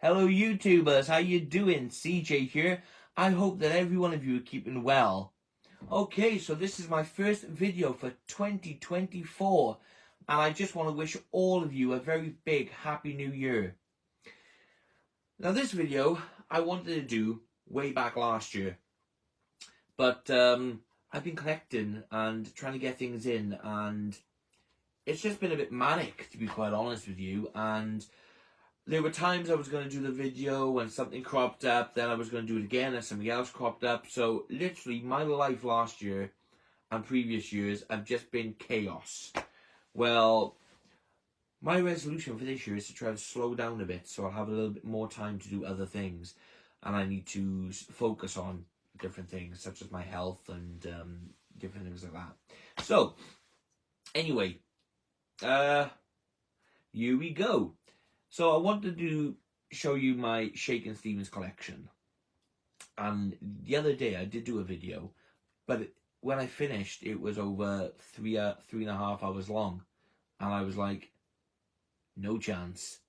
Hello YouTubers, how you doing? CJ here. I hope that every one of you are keeping well. Okay, so this is my first video for 2024 and I just want to wish all of you a very big Happy New Year. Now this video I wanted to do way back last year, but I've been collecting and trying to get things in, and it's just been a bit manic, to be quite honest with you. And there were times I was going to do the video when something cropped up, then I was going to do it again and something else cropped up. So literally my life last year and previous years have just been chaos. Well, my resolution for this year is to try to slow down a bit so I'll have a little bit more time to do other things, and I need to focus on different things such as my health and different things like that. So anyway, here we go. So I wanted to show you my Shakin Stevens collection. And the other day I did do a video, but when I finished, it was over three and a half hours long. And I was like, no chance.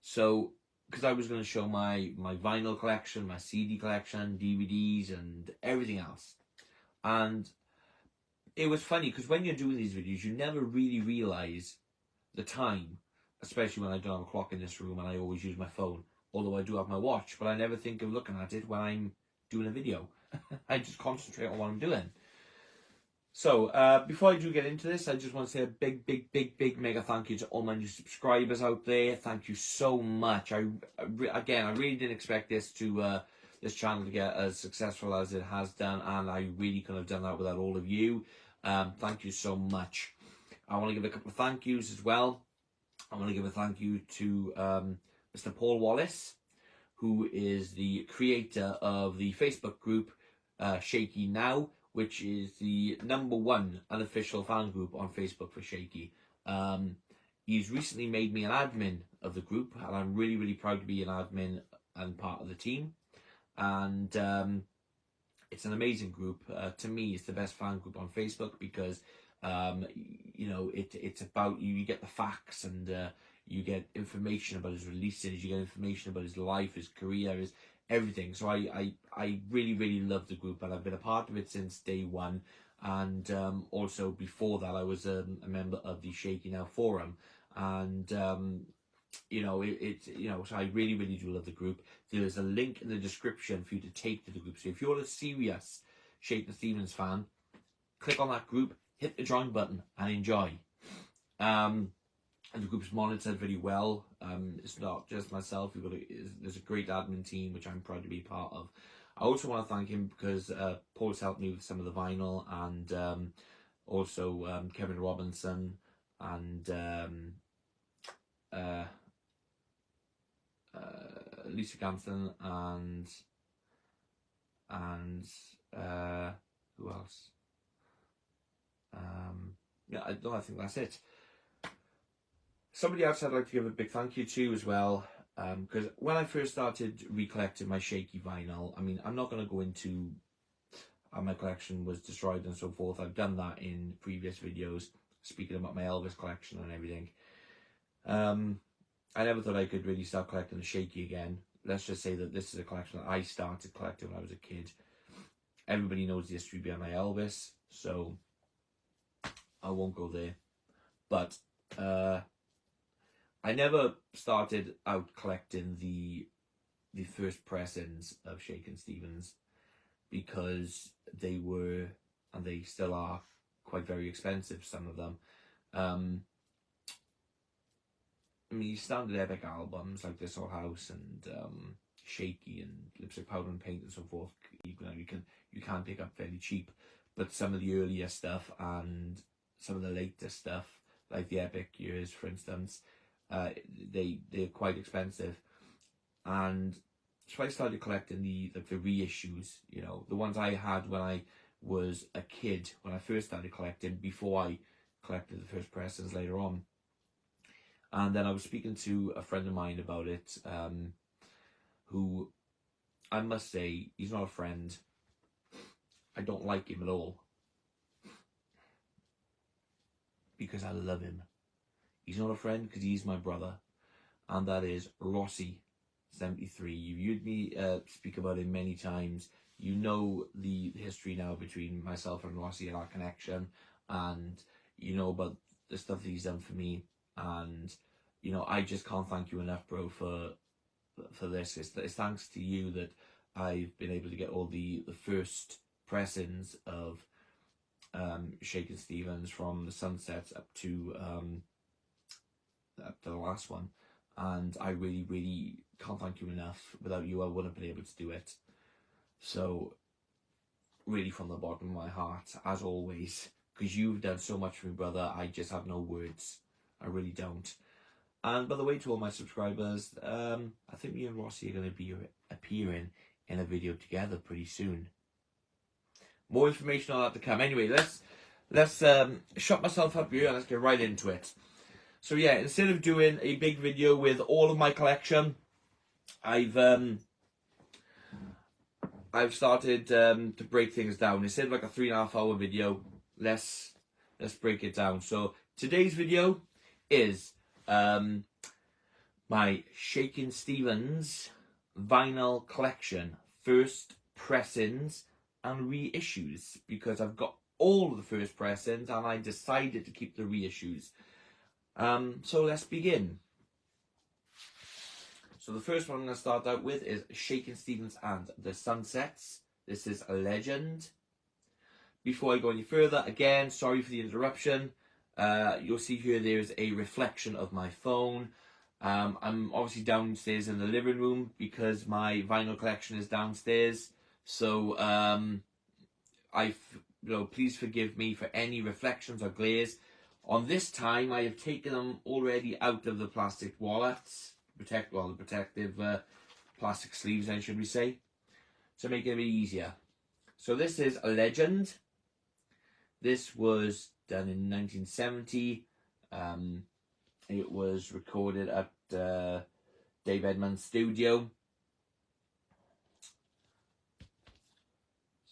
So, because I was going to show my vinyl collection, my CD collection, DVDs, and everything else. And it was funny, because when you're doing these videos, you never really realize the time, especially when I don't have a clock in this room and I always use my phone. Although I do have my watch, but I never think of looking at it when I'm doing a video. I just concentrate on what I'm doing. So, before I do get into this, I just want to say a big mega thank you to all my new subscribers out there. Thank you so much. Again, I really didn't expect this channel to get as successful as it has done, and I really couldn't have done that without all of you. Thank you so much. I want to give a couple of thank yous as well. I want to give a thank you to Mr. Paul Wallace, who is the creator of the Facebook group Shaky Now, which is the #1 unofficial fan group on Facebook for Shaky. He's recently made me an admin of the group, and I'm really proud to be an admin and part of the team. And it's an amazing group. To me, it's the best fan group on Facebook because you know, it's about you get the facts, and you get information about his releases, you get information about his life, his career, his everything. So I really love the group, and I've been a part of it since day one. And also before that, I was a member of the Shaky Now forum, and you know, you know, so I really do love the group. There's a link in the description for you to take to the group. So if you're a serious Shakin Stevens fan, click on that group, hit the join button, and enjoy. And the group's monitored very well. It's not just myself. There's a great admin team, which I'm proud to be part of. I also want to thank him because Paul's helped me with some of the vinyl, and also Kevin Robinson and Lisa Ganston and who else? Yeah, I think that's it. Somebody else I'd like to give a big thank you to as well, because when I first started recollecting my Shaky vinyl, I mean, I'm not going to go into how my collection was destroyed and so forth. I've done that in previous videos, speaking about my Elvis collection and everything. I never thought I could really start collecting the Shaky again. Let's just say that this is a collection that I started collecting when I was a kid. Everybody knows the history behind my Elvis, so I won't go there. But I never started out collecting the first pressings of Shakin Stevens because they were, and they still are, quite very expensive, some of them. I mean, standard epic albums like This Old House and Shaky and Lipstick, Powder and Paint and so forth, you can pick up fairly cheap. But some of the earlier stuff and some of the later stuff, like the epic years, for instance, they're quite expensive. And so I started collecting the reissues, you know, the ones I had when I was a kid, when I first started collecting, before I collected the first pressings later on. And then I was speaking to a friend of mine about it, who, I must say, he's not a friend. I don't like him at all, because I love him. He's not a friend because he's my brother, and that is Rossi 73. You've heard me speak about it many times. You know the history now between myself and Rossi and our connection, and you know about the stuff that he's done for me. And you know, I just can't thank you enough, bro, for this. It's thanks to you that I've been able to get all the first pressings of Shakin Stevens, from the Sunsets up to the last one, and I really, really can't thank you enough. Without you, I wouldn't have been able to do it. So, really, from the bottom of my heart, as always, because you've done so much for me, brother, I just have no words. I really don't. And by the way, to all my subscribers, I think me and Rossi are going to be appearing in a video together pretty soon. More information on that to come. Anyway, let's shut myself up here and let's get right into it. So yeah, instead of doing a big video with all of my collection, I've started to break things down. Instead of like a 3.5 hour video, let's break it down. So today's video is my Shakin Stevens vinyl collection, first pressings and reissues, because I've got all of the first pressings and I decided to keep the reissues. So let's begin. So the first one I'm going to start out with is Shakin Stevens and the Sunsets. This is a legend. Before I go any further, again, sorry for the interruption. You'll see here there's a reflection of my phone. I'm obviously downstairs in the living room because my vinyl collection is downstairs. So please forgive me for any reflections or glares. On this time, I have taken them already out of the plastic wallets, the protective plastic sleeves, then should we say, to make it a bit easier. So this is a legend. This was done in 1970. It was recorded at Dave Edmunds' studio.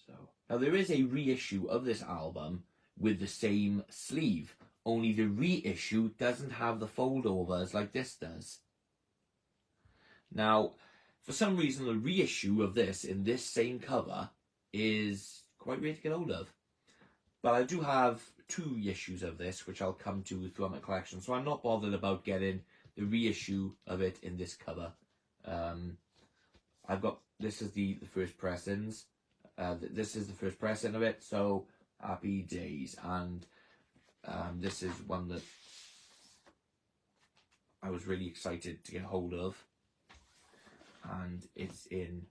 So now there is a reissue of this album with the same sleeve, only the reissue doesn't have the foldovers like this does. Now, for some reason, the reissue of this in this same cover is quite rare to get hold of. But I do have 2 reissues of this, which I'll come to throughout my collection. So I'm not bothered about getting the reissue of it in this cover. This is the first pressings. This is the first pressing of it, so happy days. And this is one that I was really excited to get hold of. And it's in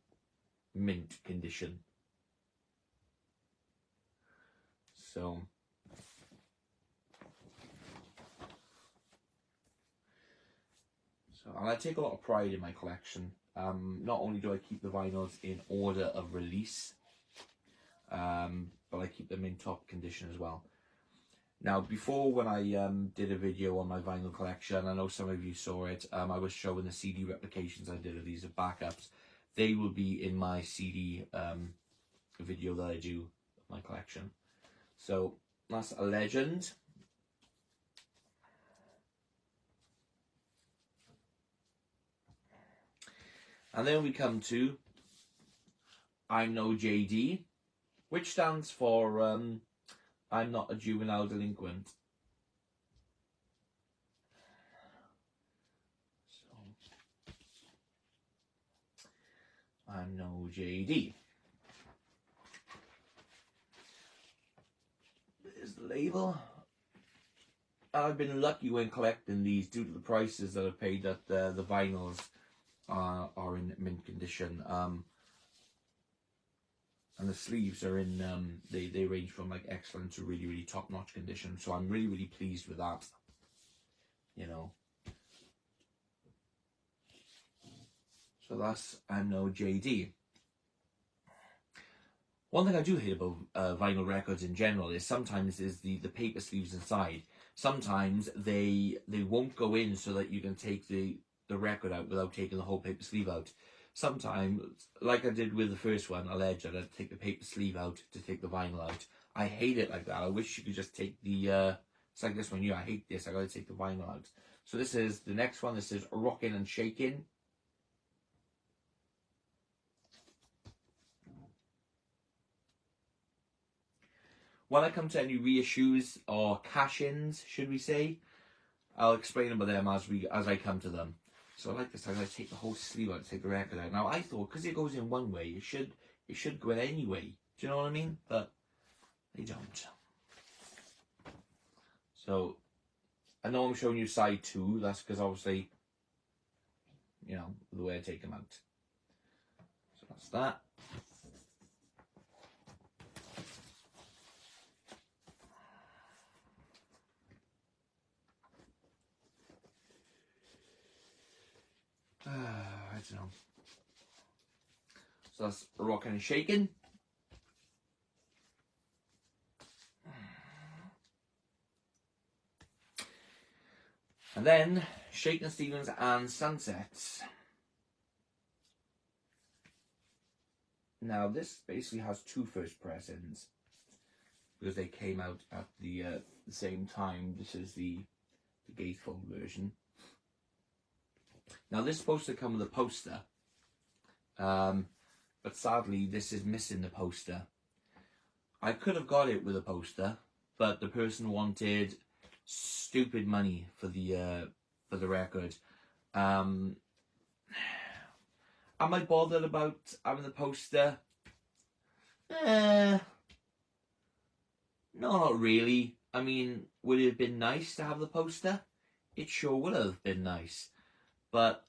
mint condition. So and I take a lot of pride in my collection. Not only do I keep the vinyls in order of release, but I keep them in top condition as well. Now, before, when I did a video on my vinyl collection, I know some of you saw it, I was showing the CD replications I did of these, backups. They will be in my CD video that I do of my collection. So that's a legend. And then we come to I'm No JD, which stands for I'm Not a Juvenile Delinquent. So, I'm No JD. There's the label. I've been lucky when collecting these due to the prices that I've paid that the vinyls are in mint condition. And the sleeves are in, they range from like excellent to really, really top-notch condition. So I'm really, really pleased with that, you know. So that's I'm No JD. One thing I do hate about vinyl records in general is sometimes is the paper sleeves inside. Sometimes they won't go in so that you can take the record out without taking the whole paper sleeve out. Sometimes, like I did with the first one, a legend, I'd take the paper sleeve out to take the vinyl out. I hate it like that. I wish you could just take the, it's like this one here, I hate this, I gotta take the vinyl out. So this is the next one, this is Rockin' and Shakin'. when I come to any reissues or cash-ins, should we say, I'll explain about them as I come to them. So I like this. I'm going to take the whole sleeve out, take the record out. Now I thought because it goes in one way, it should go in any way. Do you know what I mean? But they don't. So I know I'm showing you side 2. That's because obviously, you know, the way I take them out. So that's that. I don't know. So that's Rockin' and Shakin'. And then Shakin' Stevens and Sunsets. Now this basically has 2 first pressings because they came out at the same time. This is the gatefold version. Now this is supposed to come with a poster, but sadly this is missing the poster. I could have got it with a poster, but the person wanted stupid money for the record. Am I bothered about having the poster? No, not really. I mean, would it have been nice to have the poster? It sure would have been nice. But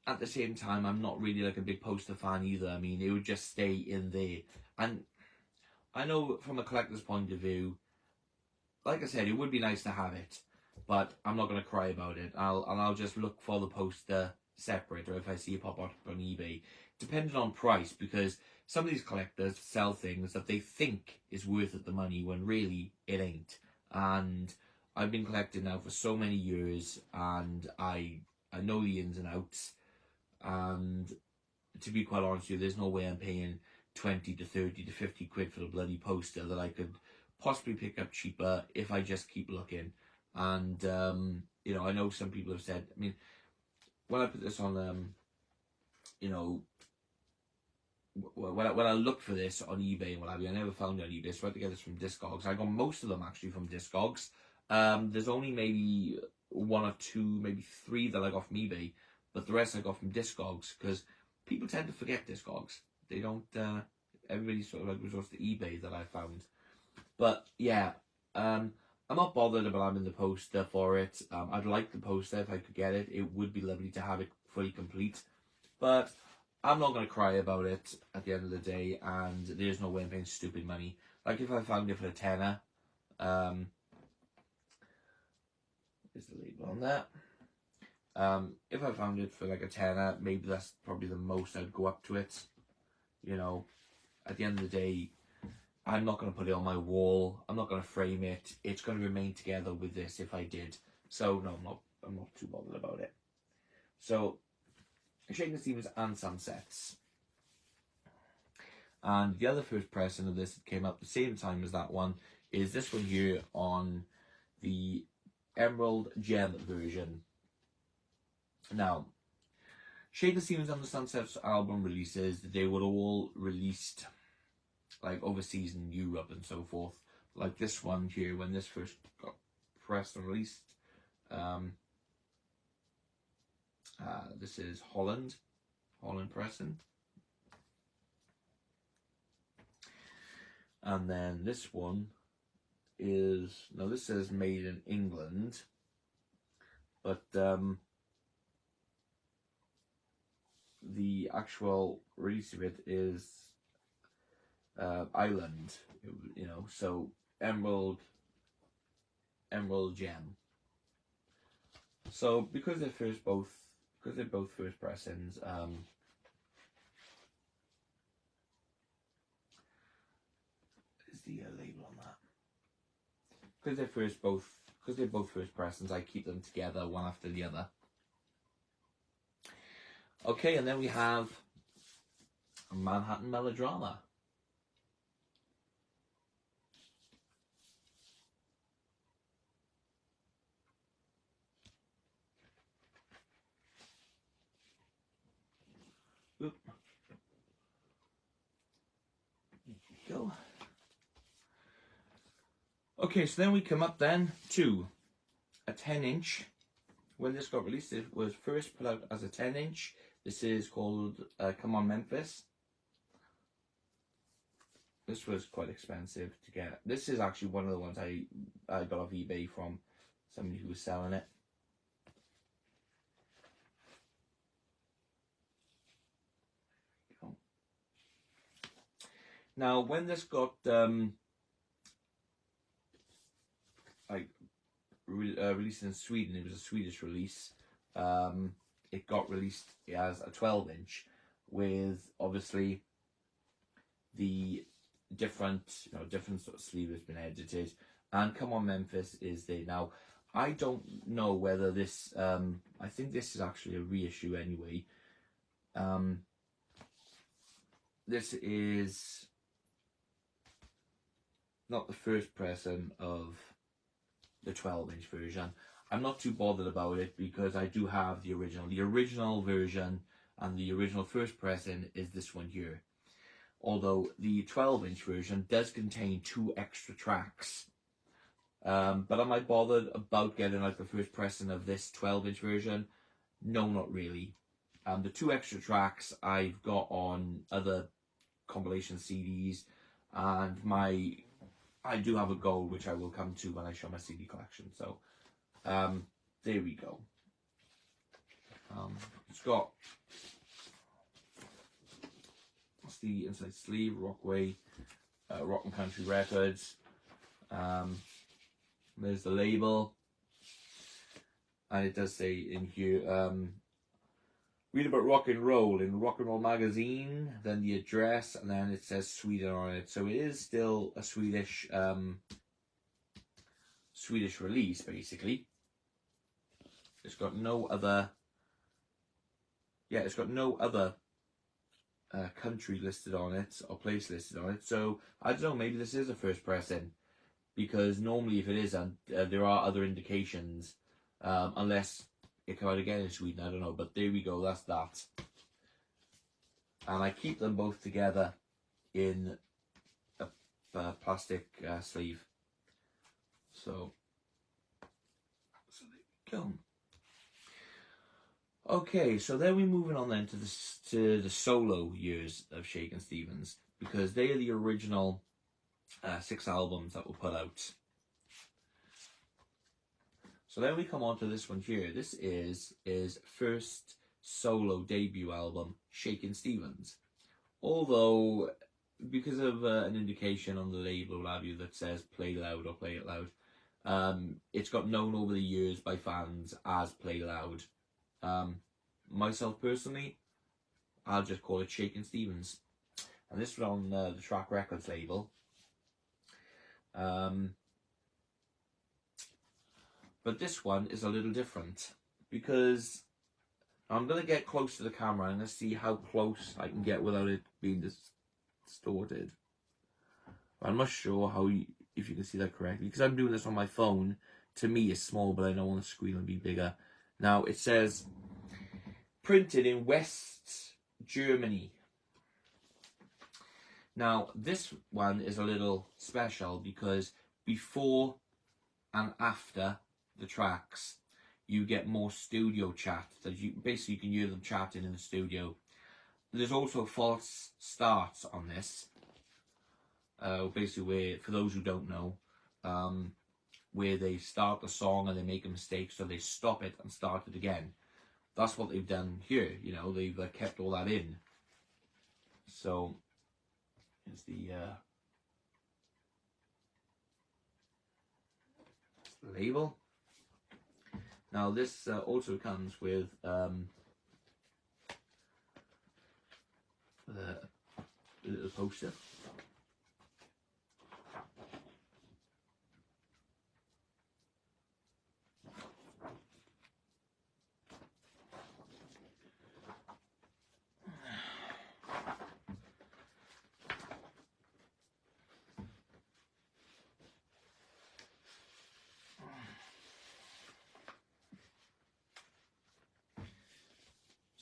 at the same time, I'm not really like a big poster fan either. I mean, it would just stay in there. And I know from a collector's point of view, like I said, it would be nice to have it, but I'm not going to cry about it. I'll just look for the poster separate, or if I see it pop up on eBay, depending on price, because some of these collectors sell things that they think is worth it the money when really it ain't. And I've been collecting now for so many years, and I know the ins and outs. And to be quite honest with you, there's no way I'm paying 20 to 30 to 50 quid for the bloody poster that I could possibly pick up cheaper if I just keep looking. And you know, I know some people have said, I mean, when I put this on, you know, when I looked for this on eBay and what have you, I never found it on eBay, so I had to get this from Discogs. I got most of them actually from Discogs. There's only maybe 1 or 2, maybe 3 that I got from eBay, but the rest I got from Discogs, because people tend to forget Discogs. They don't, everybody sort of like resorts to eBay that I found. But yeah, I'm not bothered about having the poster for it. I'd like the poster if I could get it. It would be lovely to have it fully complete. But I'm not going to cry about it at the end of the day, and there's no way I'm paying stupid money. Like if I found it for a tenner, is the label on that? If I found it for like a tenner, maybe that's probably the most I'd go up to it. You know, at the end of the day, I'm not going to put it on my wall. I'm not going to frame it. It's going to remain together with this if I did. So no, I'm not too bothered about it. So, Shakin' Stevens and Sunsets. And the other first pressing of this that came out at the same time as that one is this one here on the Emerald Gem version. Now, Shakin' Stevens and the Sunsets album releases, they were all released like overseas in Europe and so forth. Like this one here, when this first got pressed and released, this is Holland pressing. And then this one is, now this says made in England, but the actual release of it is Ireland, you know, so Emerald Gem. So because they're both first pressings, is the label on that? Because they're both first pressings, I keep them together one after the other. Okay, and then we have Manhattan Melodrama. Oop. There we go. Okay, so then we come up then to a 10-inch. When this got released, it was first put out as a 10-inch. This is called Come On Memphis. This was quite expensive to get. This is actually one of the ones I got off eBay from somebody who was selling it. Now, when this got released in Sweden, it was a Swedish release. It got released as a 12-inch with obviously the different sort of sleeve has been edited, and Come On Memphis is there now. I don't know whether this I think this is actually a reissue anyway. This is not the first pressing of the 12-inch version. I'm not too bothered about it because I do have the original. The original version and the original first pressing is this one here. Although the 12-inch version does contain 2 extra tracks. But am I bothered about getting like the first pressing of this 12-inch version? No, not really. The 2 extra tracks I've got on other compilation CDs, and I do have a goal which I will come to when I show my CD collection. So there we go. It's got the inside sleeve, Rockway, Rock and Country Records. There's the label, and it does say in here, read about rock and roll in Rock and Roll magazine, then the address, and then it says Sweden on it. So it is still a Swedish release, basically. It's got no other country listed on it or place listed on it. So I don't know, maybe this is a first pressing, because normally if it isn't, there are other indications, unless it came out again in Sweden, I don't know, but there we go, that's that. And I keep them both together in a plastic sleeve. So there we go. Okay, so then we're moving on then to the solo years of Shakin' Stevens, because they are the original 6 albums that were put out. So then we come on to this one here. This is his first solo debut album, Shakin' Stevens. Although, because of an indication on the label or have you that says Play Loud or Play It Loud, it's got known over the years by fans as Play Loud. Myself personally, I'll just call it Shakin' Stevens. And this was on the Track Records label. But this one is a little different, because I'm going to get close to the camera and let's see how close I can get without it being distorted. I'm not sure if you can see that correctly, because I'm doing this on my phone. To me it's small, but I don't want the screen to be bigger. Now it says printed in West Germany. Now this one is a little special because before and after the tracks you get more studio chat that you can hear them chatting in the studio. There's also false starts on this, basically where, for those who don't know, where they start the song and they make a mistake, so they stop it and start it again. That's what they've done here. They've kept all that in. So here's the label. Now this also comes with a little poster.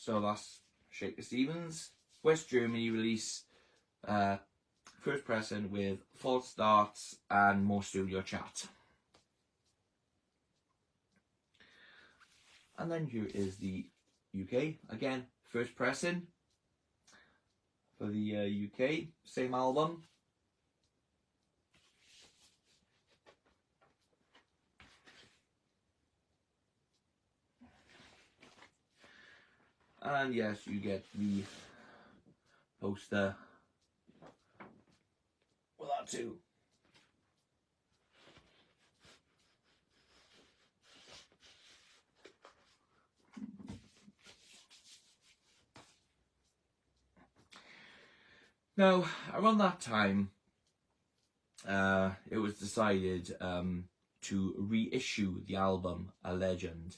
So that's Shakin' Stevens, West Germany release, first pressing with false starts and more studio chat. And then here is the UK. Again, first pressing for the UK, same album. And yes, you get the poster with that too. Now, around that time, it was decided to reissue the album A Legend.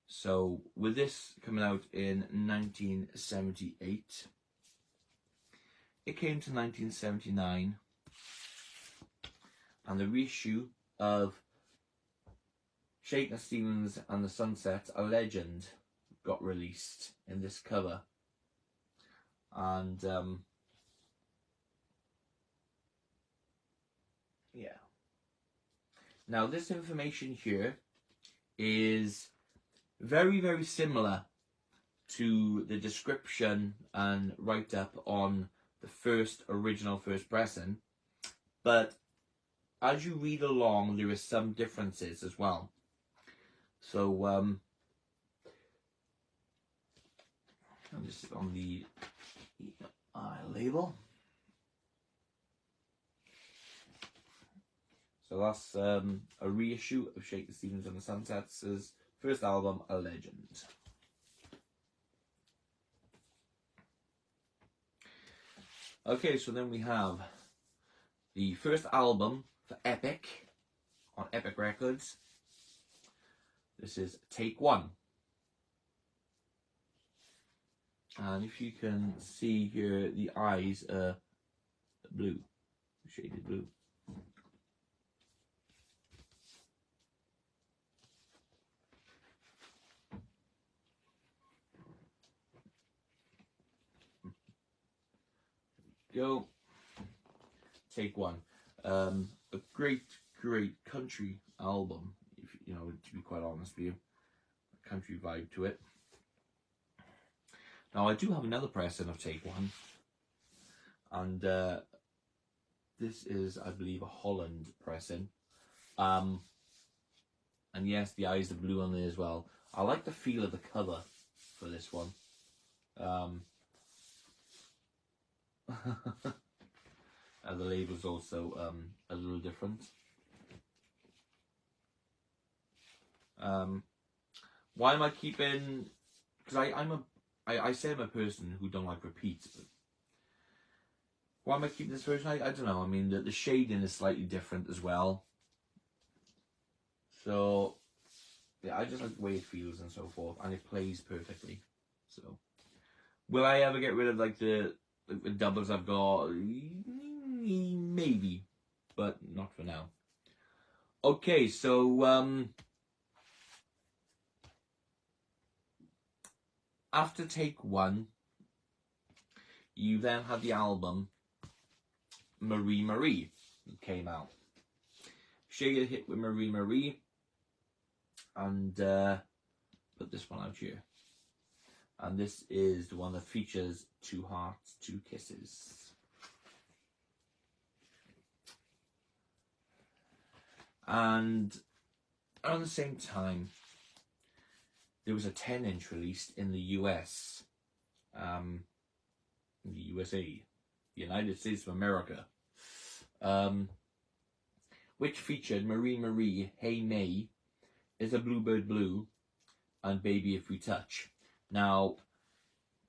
So, with this coming out in 1978, it came to 1979, and the reissue of Shakin' Stevens and the Sunset, A Legend, got released in this cover. And yeah. Now this information here is very, very similar to the description and write-up on the original first pressing, but as you read along, there is some differences as well. So, this is on the label. So that's a reissue of Shakin' Stevens and the Sunsets' first album, A Legend. Okay, so then we have the first album for Epic on Epic Records. This is Take One. And if you can see here, the eyes are blue, shaded blue. Go. Take One. A great country album, if you know, to be quite honest with you. A country vibe to it. Now I do have another pressing of Take One, and this is, I believe, a Holland pressing. And yes, the eyes are blue on there as well. I like the feel of the cover for this one. And the label's also a little different. Why am I keeping? Because I say I'm a person who don't like repeats, but why am I keeping this version? I don't know. I mean, the shading is slightly different as well. So yeah, I just like the way it feels and so forth, and it plays perfectly. So, will I ever get rid of like the doubles I've got? Maybe, but not for now. Okay, so after Take One, you then had the album Marie Marie that came out. Shea hit with Marie Marie, and put this one out here. And this is the one that features Two Hearts, Two Kisses. And around the same time, there was a 10-inch released in the US, in the USA, the United States of America, which featured Marie Marie, Hey May, Is a Bluebird Blue, and Baby If We Touch. Now,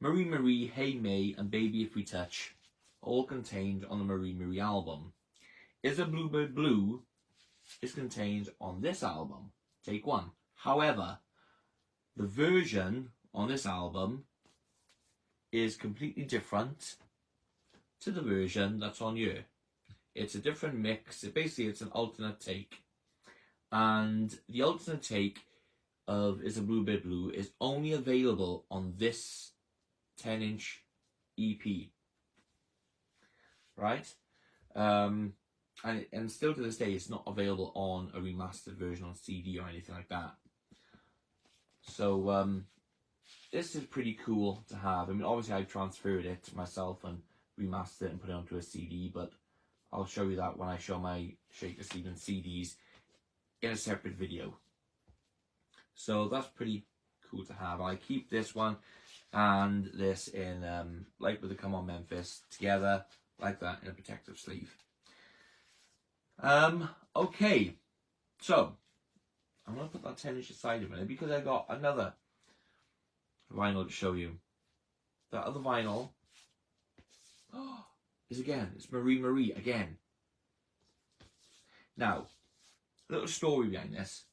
Marie Marie, Hey May, and Baby If We Touch, all contained on the Marie Marie album. Is a Bluebird Blue is contained on this album, Take One. However, the version on this album is completely different to the version that's on here. It's a different mix. Basically, it's an alternate take. And the alternate take of Is a Bluebird Blue is only available on this 10-inch EP. right? And still to this day, it's not available on a remastered version on CD or anything like that. So this is pretty cool to have. I mean, obviously I've transferred it myself and remastered it and put it onto a CD, but I'll show you that when I show my Shakin' Stevens CDs in a separate video. So that's pretty cool to have. I keep this one and this in, like with the Come On Memphis, together, like that, in a protective sleeve. Okay, so I'm going to put that 10-inch aside a minute because I got another vinyl to show you. That other vinyl is it's Marie Marie again. Now, a little story behind this.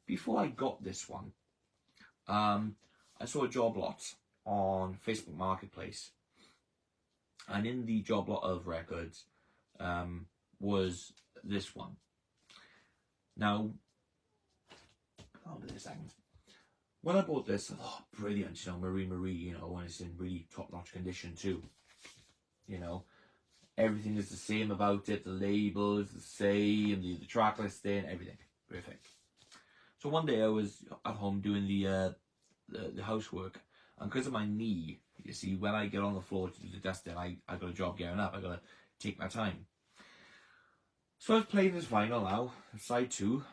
Before I got this one, I saw a job lot on Facebook Marketplace, and in the job lot of records was this one. Now, hold on a second. When I bought this, brilliant, Marie Marie, when it's in really top-notch condition too. Everything is the same about it. The label is the same, the track listing, everything. Perfect. So one day I was at home doing the housework, and because of my knee, you see, when I get on the floor to do the dusting, I got a job getting up. I got to take my time. So I was playing this vinyl now, side 2.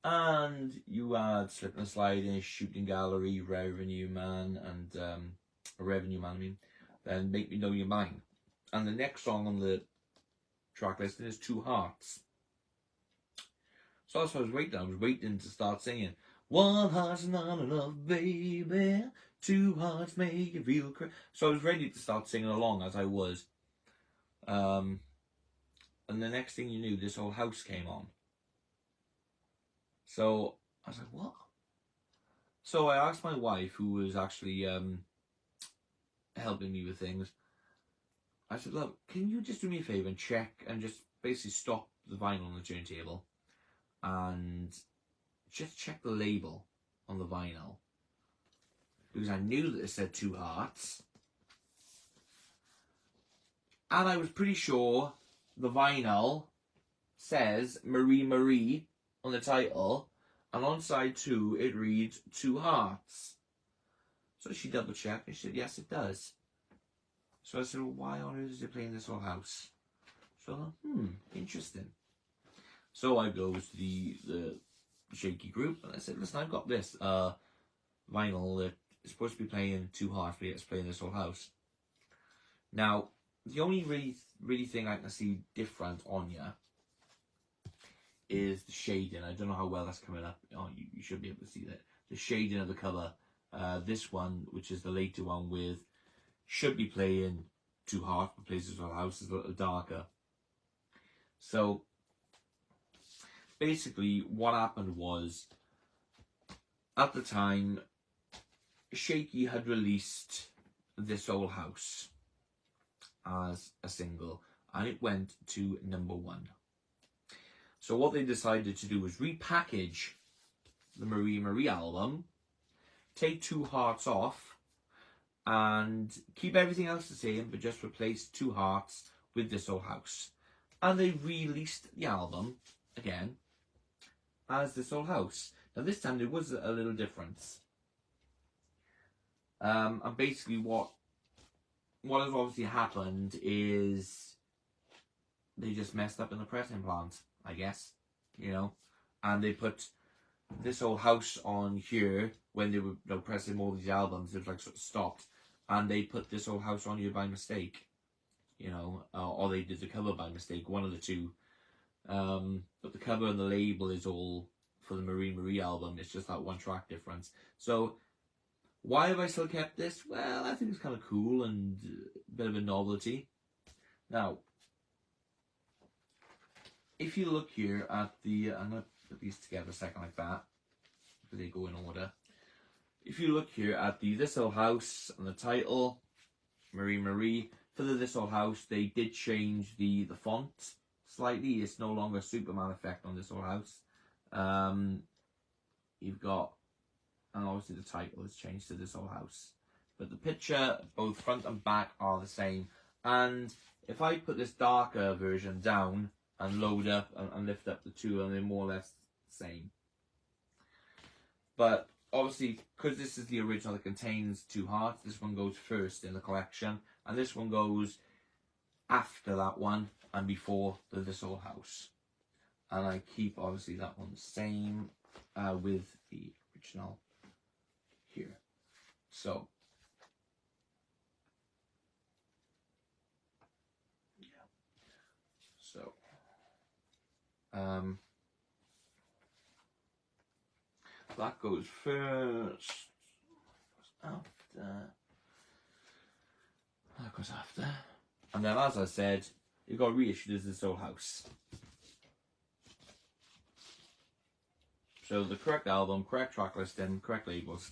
And you had Slip and Slide in Shooting Gallery, Revenue Man, and Revenue Man, I mean, then Make Me Know You're Mine. And the next song on the track listing is Two Hearts. So that's what I was waiting. I was waiting to start singing. One heart's not enough, baby. Two hearts make you feel crazy. So I was ready to start singing along as I was. And the next thing you knew, This Old House came on. So I was like, what? So I asked my wife, who was actually helping me with things. I said, look, can you just do me a favour and check and just basically stop the vinyl on the turntable and just check the label on the vinyl? Because I knew that it said Two Hearts. And I was pretty sure the vinyl says Marie Marie on the title, and on side 2 it reads Two Hearts. So she double checked and she said, yes, it does. So I said, well, why on earth is it playing This Old House? So I thought, interesting. So I go to the Shaky group and I said, listen, I've got this vinyl that is supposed to be playing Two Hearts, but it's playing This Old House. Now, the only really thing I can see different on you is the shading. I don't know how well that's coming up. Oh, you should be able to see that. The shading of the cover. This one, which is the later one with, should be playing Two Hearts, but plays This Old House, is a little darker. So, basically, what happened was, at the time, Shaky had released This Old House as a single, and it went to #1. So what they decided to do was repackage the Marie Marie album, take Two Hearts off, and keep everything else the same, but just replace Two Hearts with This Old House. And they released the album again as This Old House. Now this time there was a little difference. And basically what has obviously happened is they just messed up in the pressing plant, I guess, and they put This Old House on here when they were pressing more of these albums. It was like sort of stopped, and they put This Old House on here by mistake, or they did the cover by mistake, one of the two. But the cover and the label is all for the Marie Marie album. It's just that one track difference. So why have I still kept this? Well, I think it's kind of cool and a bit of a novelty. Now, if you look here at the, I'm going to put these together a second like that, because they go in order. If you look here at the This Old House and the title, Marie Marie, for the This Old House, they did change the font slightly. It's no longer Superman effect on This Old House. You've got, and obviously the title is changed to This Old House. But the picture, both front and back, are the same. And if I put this darker version down and load up and lift up the two, and they're more or less the same. But obviously, because this is the original that contains two hearts, this one goes first in the collection, and this one goes after that one and before the This Old House. And I keep obviously that one the same with the original here. So yeah. So that goes first. After. That goes after. And then, as I said, it got reissued as This Old House. So the correct album, correct track listing, correct labels.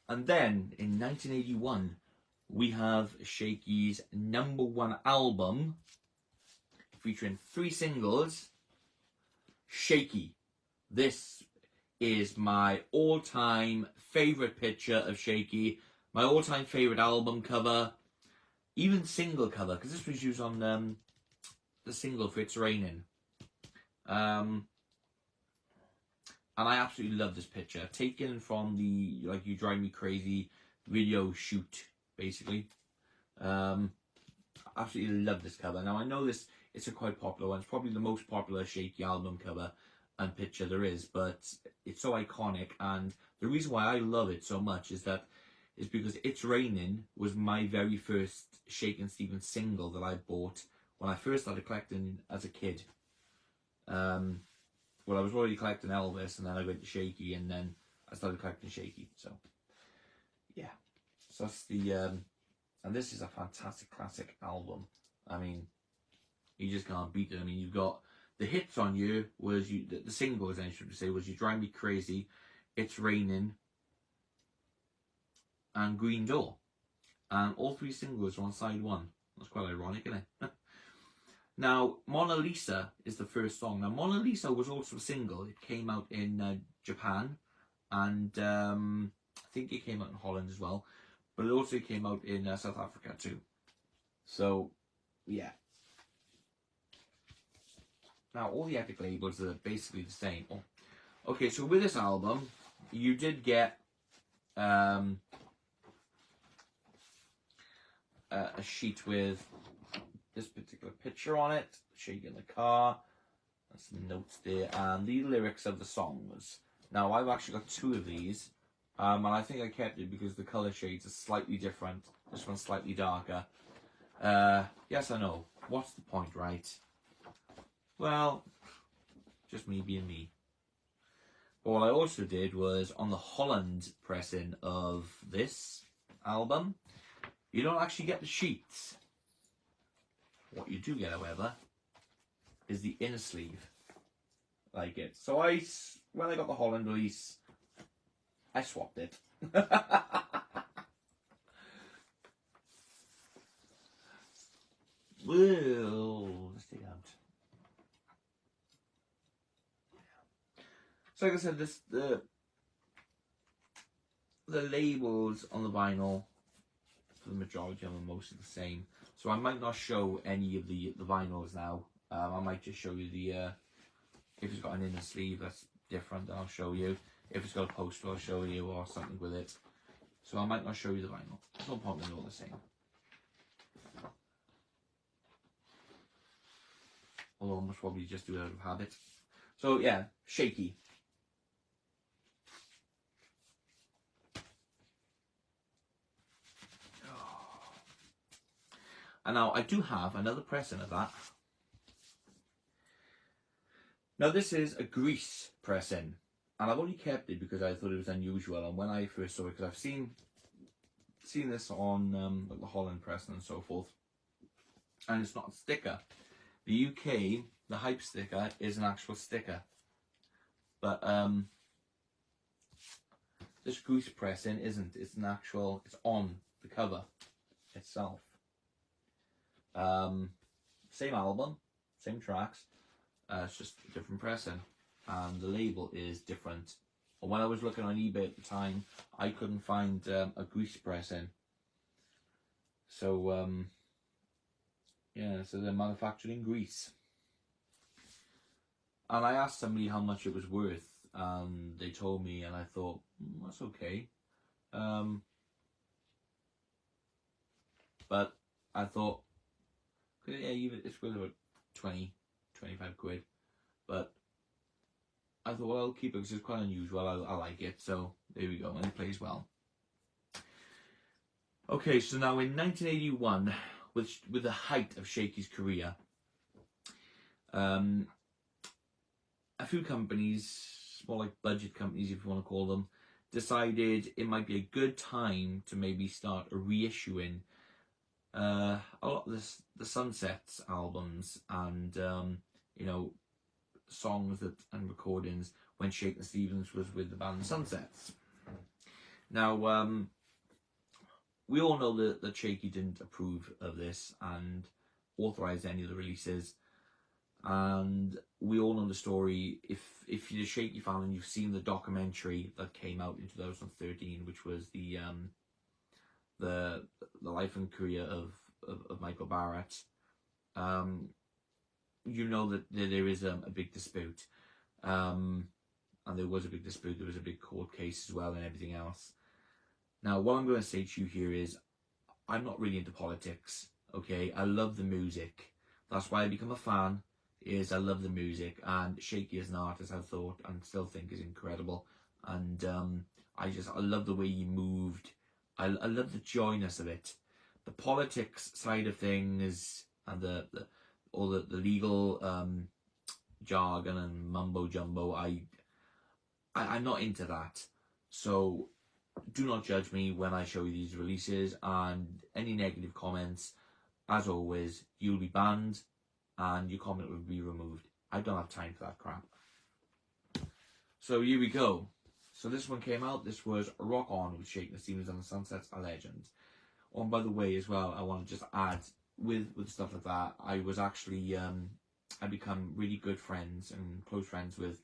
And then in 1981, we have Shaky's #1 album featuring 3 singles. Shaky. This is my all-time favourite picture of Shaky, my all-time favourite album cover, even single cover, because this was used on the single for It's Raining. And I absolutely love this picture, taken from the Like You Drive Me Crazy video shoot, basically. Absolutely love this cover. Now I know it's a quite popular one. It's probably the most popular Shaky album cover and picture there is, but it's so iconic. And the reason why I love it so much is because It's Raining was my very first Shakin' Stevens single that I bought when I first started collecting as a kid. Well, I was already collecting Elvis, and then I went to Shaky, and then I started collecting Shaky. So yeah, so that's the and this is a fantastic classic album. I mean, you just can't beat it. I mean, you've got the hits on you was the singles, I should say, was You Drive Me Crazy, It's Raining, and Green Door, and all 3 singles are on side 1. That's quite ironic, isn't it? Now, Mona Lisa is the first song. Now, Mona Lisa was also a single. It came out in Japan, and I think it came out in Holland as well, but it also came out in South Africa too. So, yeah. Now, all the epic labels are basically the same. Oh, okay, so with this album, you did get a sheet with this particular picture on it, Shaky in the car, and some notes there, and the lyrics of the songs. Now, I've actually got 2 of these, and I think I kept it because the colour shades are slightly different. This one's slightly darker. Yes, I know. What's the point, right? Well, just me being me. But what I also did was, on the Holland pressing of this album, you don't actually get the sheets. What you do get, however, is the inner sleeve, like it. So when I got the Holland release, I swapped it. Well, let's take it out. So like I said, the labels on the vinyl, for the majority of them, are mostly the same. So I might not show any of the vinyls now. I might just show you the if it's got an inner sleeve that's different, then I'll show you. If it's got a poster, I'll show you, or something with it. So I might not show you the vinyl. There's no point, they're all the same. Although I must probably just do it out of habit. So yeah, Shaky. And now I do have another pressing of that. Now this is a Grease pressing, and I've only kept it because I thought it was unusual. And when I first saw it, because I've seen this on like the Holland pressing and so forth, and it's not a sticker. The UK, the hype sticker is an actual sticker, but this Grease pressing isn't. It's an actual. It's on the cover itself. Same album, same tracks. It's just a different pressing, and the label is different. And when I was looking on eBay at the time, I couldn't find a Grease pressing So yeah, so they're manufactured in Greece. And I asked somebody how much it was worth, and they told me, and I thought, that's okay. But I thought, yeah, even it's worth about 20, 25 quid. But I thought, well, I'll keep it because it's quite unusual. I like it. So there we go. And it plays well. Okay, so now in 1981, with the height of Shaky's career, a few companies, more like budget companies if you want to call them, decided it might be a good time to maybe start reissuing a lot of the Sunsets albums and you know, songs that and recordings when Shakin' Stevens was with the band Sunsets. Now we all know that Shaky didn't approve of this and authorise any of the releases, and we all know the story. If you're a Shaky fan and you've seen the documentary that came out in 2013, which was the life and career of Michael Barrett, you know that there is a big dispute, and there was a big dispute. There was a big court case as well and everything else. Now, what I'm going to say to you here is, I'm not really into politics. Okay, I love the music. That's why I become a fan. Is I love the music, and Shaky as an artist, I thought and still think is incredible. And I love the way he moved. I love the joyness of it. The politics side of things and all the legal jargon and mumbo jumbo. I'm not into that. So do not judge me when I show you these releases, and any negative comments, as always, you'll be banned and your comment will be removed. I don't have time for that crap. So here we go. So this one came out. This was Rock On with Shakin' Stevens and the Sunsets, a legend. Oh, and by the way, as well, I want to just add with stuff like that. I was actually I become really good friends and close friends with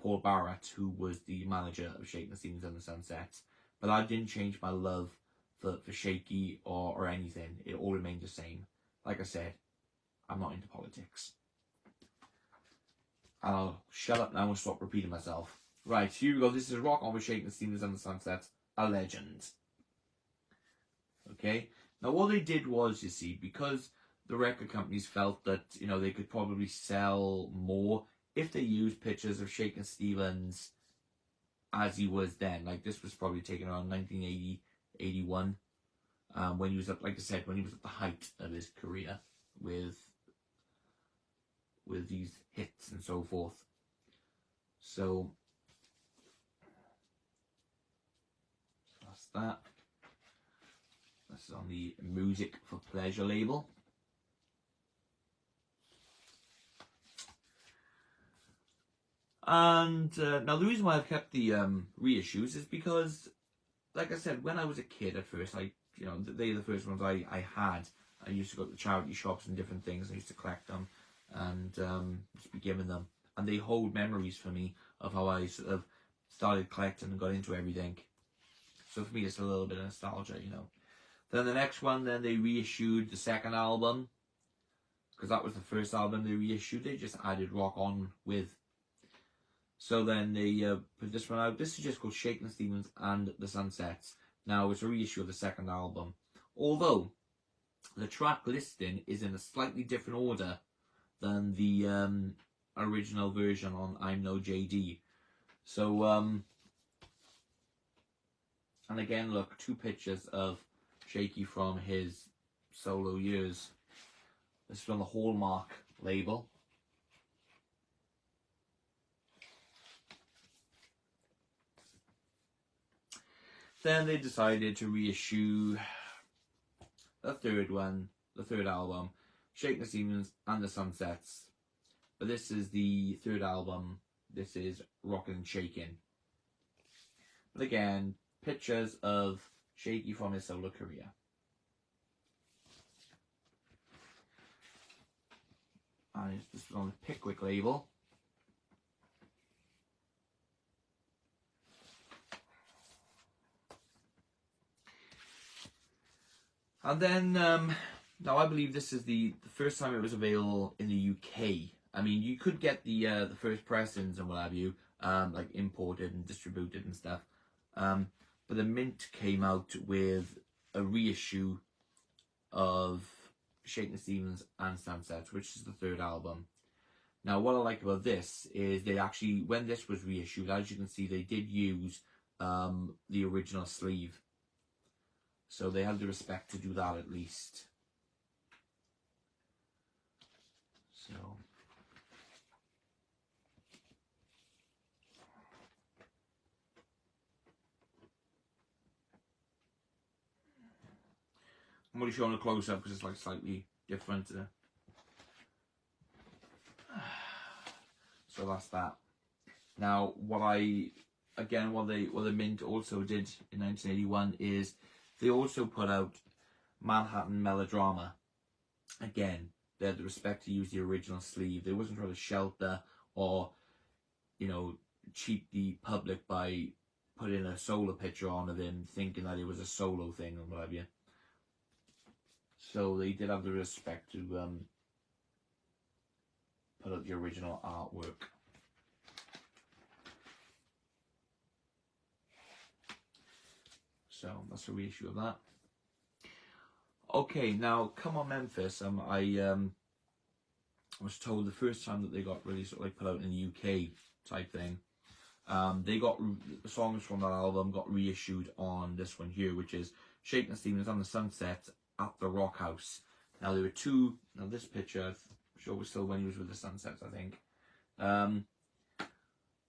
Paul Barrett, who was the manager of Shakin' Stevens and the Sunsets. But that didn't change my love for Shaky or anything. It all remained the same. Like I said, I'm not into politics. And I'll shut up now and stop repeating myself. Right, here we go. This is Rock On with Shakin' Stevens and the Sunsets, a legend. Okay? Now what they did was, you see, because the record companies felt that, you know, they could probably sell more if they used pictures of Shakin' Stevens as he was then. Like, this was probably taken around 1980, 81, when he was at, like I said, when he was at the height of his career with these hits and so forth. So that's that. This is on the Music for Pleasure label. And now the reason why I've kept the reissues is because, like I said, when I was a kid at first, they're the first ones I had. I used to go to charity shops and different things. I used to collect them and just be given them. And they hold memories for me of how I sort of started collecting and got into everything. So for me, it's a little bit of nostalgia, you know. Then the next one, then they reissued the second album. Because that was the first album they reissued. They just added Rock On with. So then they put this one out. This is just called Shakin' Stevens and the Sunsets. Now it's a reissue of the second album. Although the track listing is in a slightly different order than the original version on I'm No JD. So, and again, look, two pictures of Shaky from his solo years. This is on the Hallmark label. Then they decided to reissue the third album, Shakin' Stevens and the Sunsets. But this is the third album. This is Rockin' and Shakin'. But again, pictures of Shaky from his solo career. And this is on the Pickwick label. And then, now I believe this is the first time it was available in the UK. I mean, you could get the first pressings and what have you, like imported and distributed and stuff. But the Mint came out with a reissue of Shakin' Stevens and Sunsets, which is the third album. Now, what I like about this is they actually, when this was reissued, as you can see, they did use the original sleeve. So they had the respect to do that at least. So I'm only showing a close up because it's like slightly different. So that's that. Now, what the Mint also did in 1981 is they also put out Manhattan Melodrama. Again, they had the respect to use the original sleeve. They wasn't trying to shelter or, you know, cheat the public by putting a solo picture on of him, thinking that it was a solo thing or whatever. So they did have the respect to put out the original artwork. So that's a reissue of that. Okay, now Come On Memphis. I was told the first time that they got released, like put out in the UK type thing. They got songs from that album got reissued on this one here, which is Shakin' Stevens and the Sunset at the Rock House. Now there were two. Now this picture, I'm sure was still when he was with the Sunsets, I think.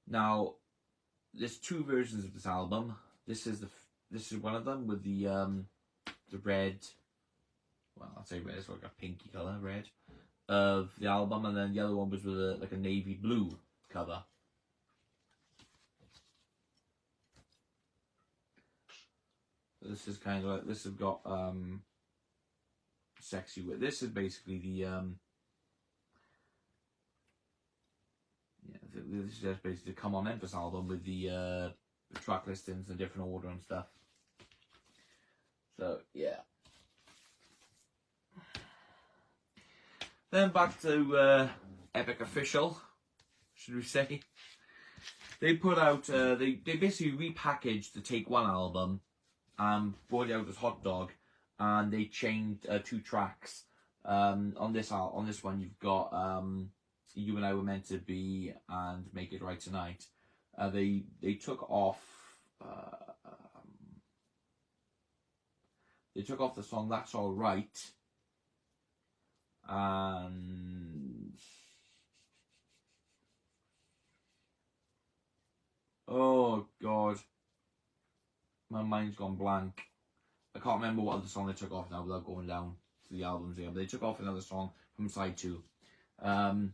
Now there's two versions of this album. This is one of them with the red. Well, I'd say red. It's like a pinky color, red of the album, and then the other one was with like a navy blue cover. This is kind of like, this has got sexy with. This is basically the this is just basically the Come On Memphis album with the track listings in different order and stuff. So yeah. Then back to Epic Official, should we say? They put out they basically repackaged the Take One album and brought it out as Hot Dog, and they changed two tracks. On this one you've got You and I Were Meant to Be and Make It Right Tonight. They took off the song That's All Right, and oh god, my mind's gone blank. I can't remember what other song they took off now without going down to the albums here. But they took off another song from side 2. And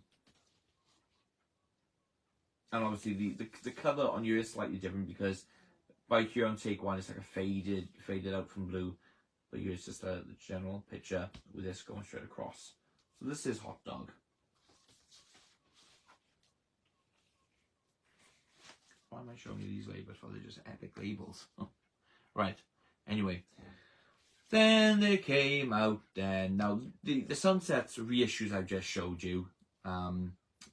obviously the cover on here is slightly different because by here on Take One it's like a faded out from blue, but here it's just the general picture with this going straight across. So this is Hot Dog. Why am I showing you these labels? Well, they're just epic labels. Right. Anyway, then they came out. Then now the Sunsets reissues I just showed you.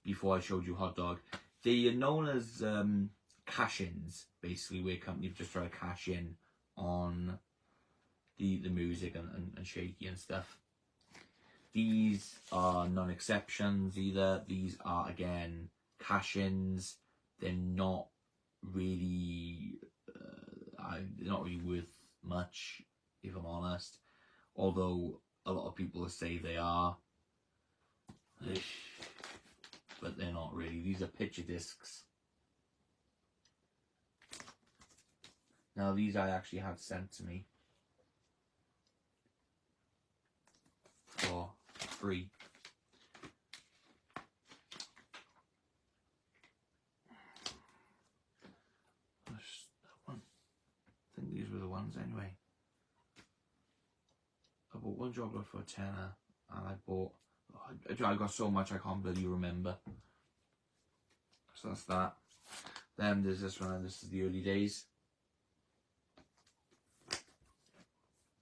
Before I showed you Hot Dog, they are known as cash-ins, basically, where companies just try to cash in on the music and Shaky and stuff. These are non-exceptions either. These are again cash-ins. They're not really worth much, if I'm honest. Although a lot of people say they are, but they're not really. These are picture discs. Now these I actually had sent to me for free. I think these were the ones anyway. I bought one chocolate for a tenner, and I got so much I can't really remember. So that's that. Then there's this one, and this is the early days.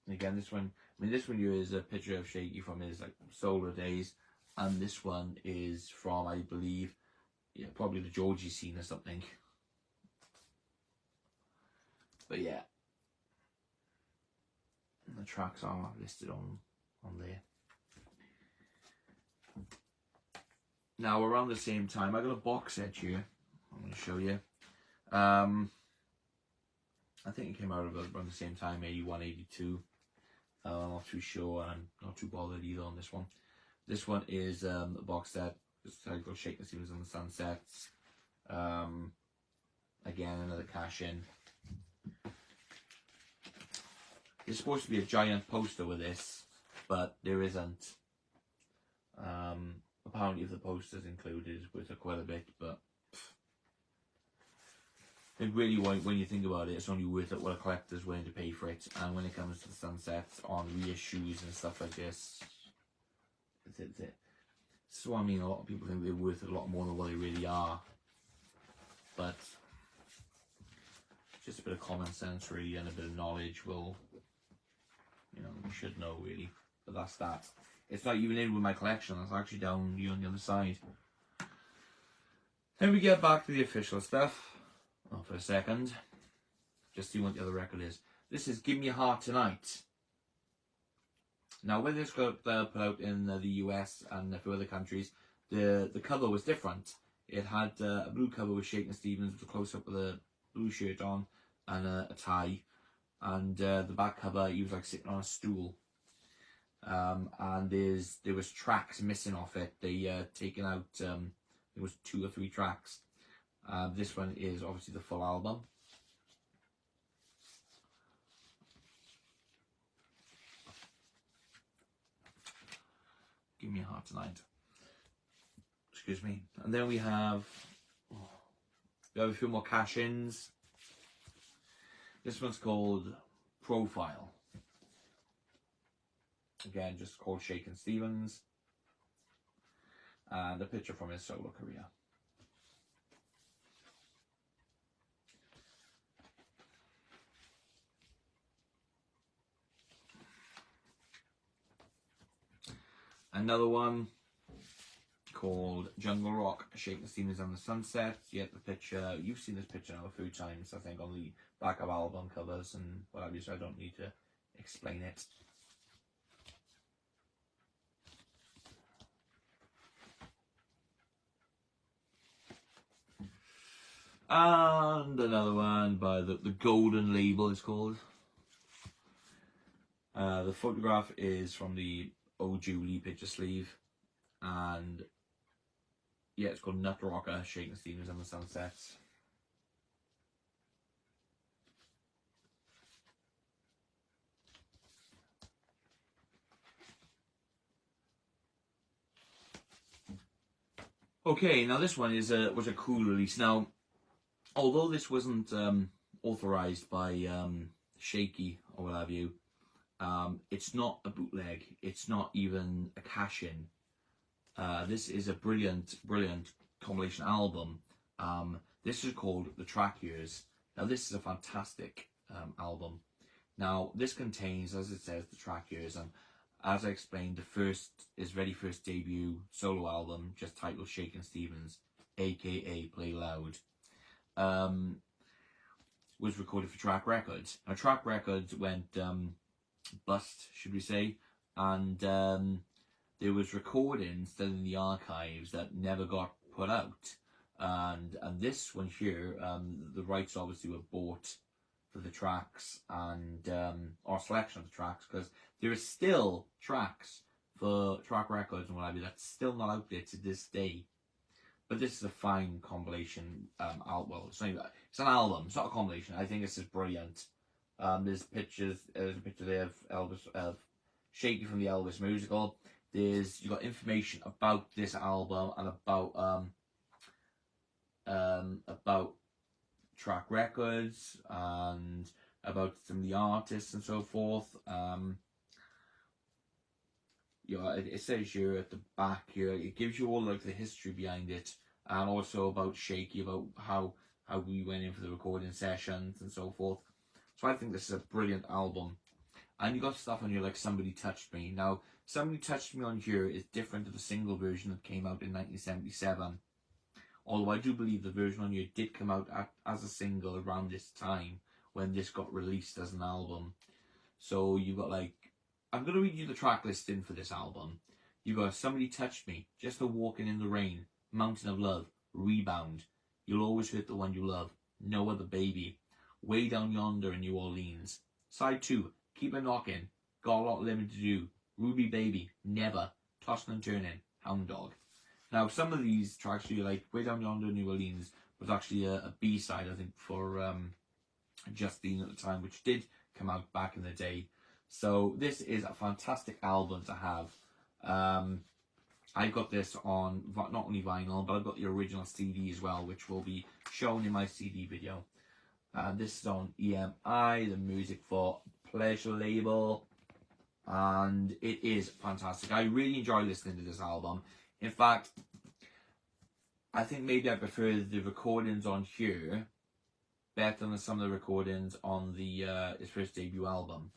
And again, this one I mean, this one here is a picture of Shaky from his like solo days, and this one is from, I believe, yeah, probably the Georgie scene or something. But yeah, and the tracks are listed on there. Now around the same time, I got a box set here. I'm going to show you. I think it came out around the same time, 81, 82. I'm not too sure, and I'm not too bothered either on this one. This one is a box set. It's titled Shakin' Stevens and the Sunsets. Again, another cash in. There's supposed to be a giant poster with this, but there isn't. Apparently, if the poster's included, it's worth quite a bit, but it really won't. When you think about it, it's only worth it what a collector's willing to pay for it. And when it comes to the Sunsets on reissues and stuff like this, it's it. So I mean, a lot of people think they're worth a lot more than what they really are, but just a bit of common sense, really, and a bit of knowledge will, you should know, really. But that's that. It's not even in with my collection. It's actually down here on the other side. Then we get back to the official stuff. Oh, for a second. Just see what the other record is. This is Give Me a Heart Tonight. Now, when this got put out in the US and a few other countries, the cover was different. It had a blue cover with Shakin' Stevens with a close-up with a blue shirt on and a tie. And the back cover, he was like sitting on a stool. And there was tracks missing off it. They taken out, there was 2 or 3 tracks. This one is obviously the full album. Give Me a Heart Tonight. Excuse me. And then we have a few more cash-ins. This one's called Profile. Again, just called Shakin' Stevens. And a picture from his solo career. Another one called Jungle Rock, Shakin' Stevens and the Sunsets. You get the picture. You've seen this picture now a few times, I think, on the back of album covers and what have you, so I don't need to explain it. And another one by the Golden Label, it's called. The photograph is from the Oh Julie picture sleeve, and yeah, it's called Nut Rocker, Shakin' Stevens and the Sunsets. Okay, now this one was a cool release. Now, although this wasn't authorized by Shaky or what have you, it's not a bootleg. It's not even a cash-in. This is a brilliant compilation album. This is called The Track Years. Now, this is a fantastic album. Now, this contains, as it says, the track years, and as I explained, his very first debut solo album, just titled Shakin' Stevens, aka Play Loud, was recorded for Track Records. Now, Track Records went bust, should we say, and there was recordings still in the archives that never got put out. And this one here, the rights obviously were bought for the tracks and or selection of the tracks, because there are still tracks for Track Records and what have you that's still not out there to this day. But this is a fine compilation album. Well, it's an album. It's not a compilation. I think this is brilliant. There's a picture there of Shaky from the Elvis musical. You got information about this album and about Track Records and about some of the artists and so forth. It says here at the back here, it gives you all like the history behind it, and also about Shaky, about how we went in for the recording sessions and so forth. So I think this is a brilliant album. And you got stuff on here like Somebody Touched Me. Now, Somebody Touched Me on here is different to the single version that came out in 1977. Although I do believe the version on here did come out as a single around this time when this got released as an album. So you got like, I'm going to read you the track listing for this album. You got Somebody Touched Me, Just a Walking in the Rain, Mountain of Love, Rebound, You'll Always Hurt the One You Love, No Other Baby, Way Down Yonder in New Orleans. Side 2, Keep It Knocking, Got a Lot Limited to Do, Ruby Baby, Never, Tossing and Turning, Hound Dog. Now, some of these tracks, you like Way Down Yonder in New Orleans, was actually a B-side, I think, for Justine at the time, which did come out back in the day. So this is a fantastic album to have. I got this on not only vinyl, but I've got the original CD as well, which will be shown in my CD video. This is on EMI, the Music for Pleasure label, and it is fantastic. I really enjoy listening to this album. In fact, I think maybe I prefer the recordings on here better than some of the recordings on his first debut album.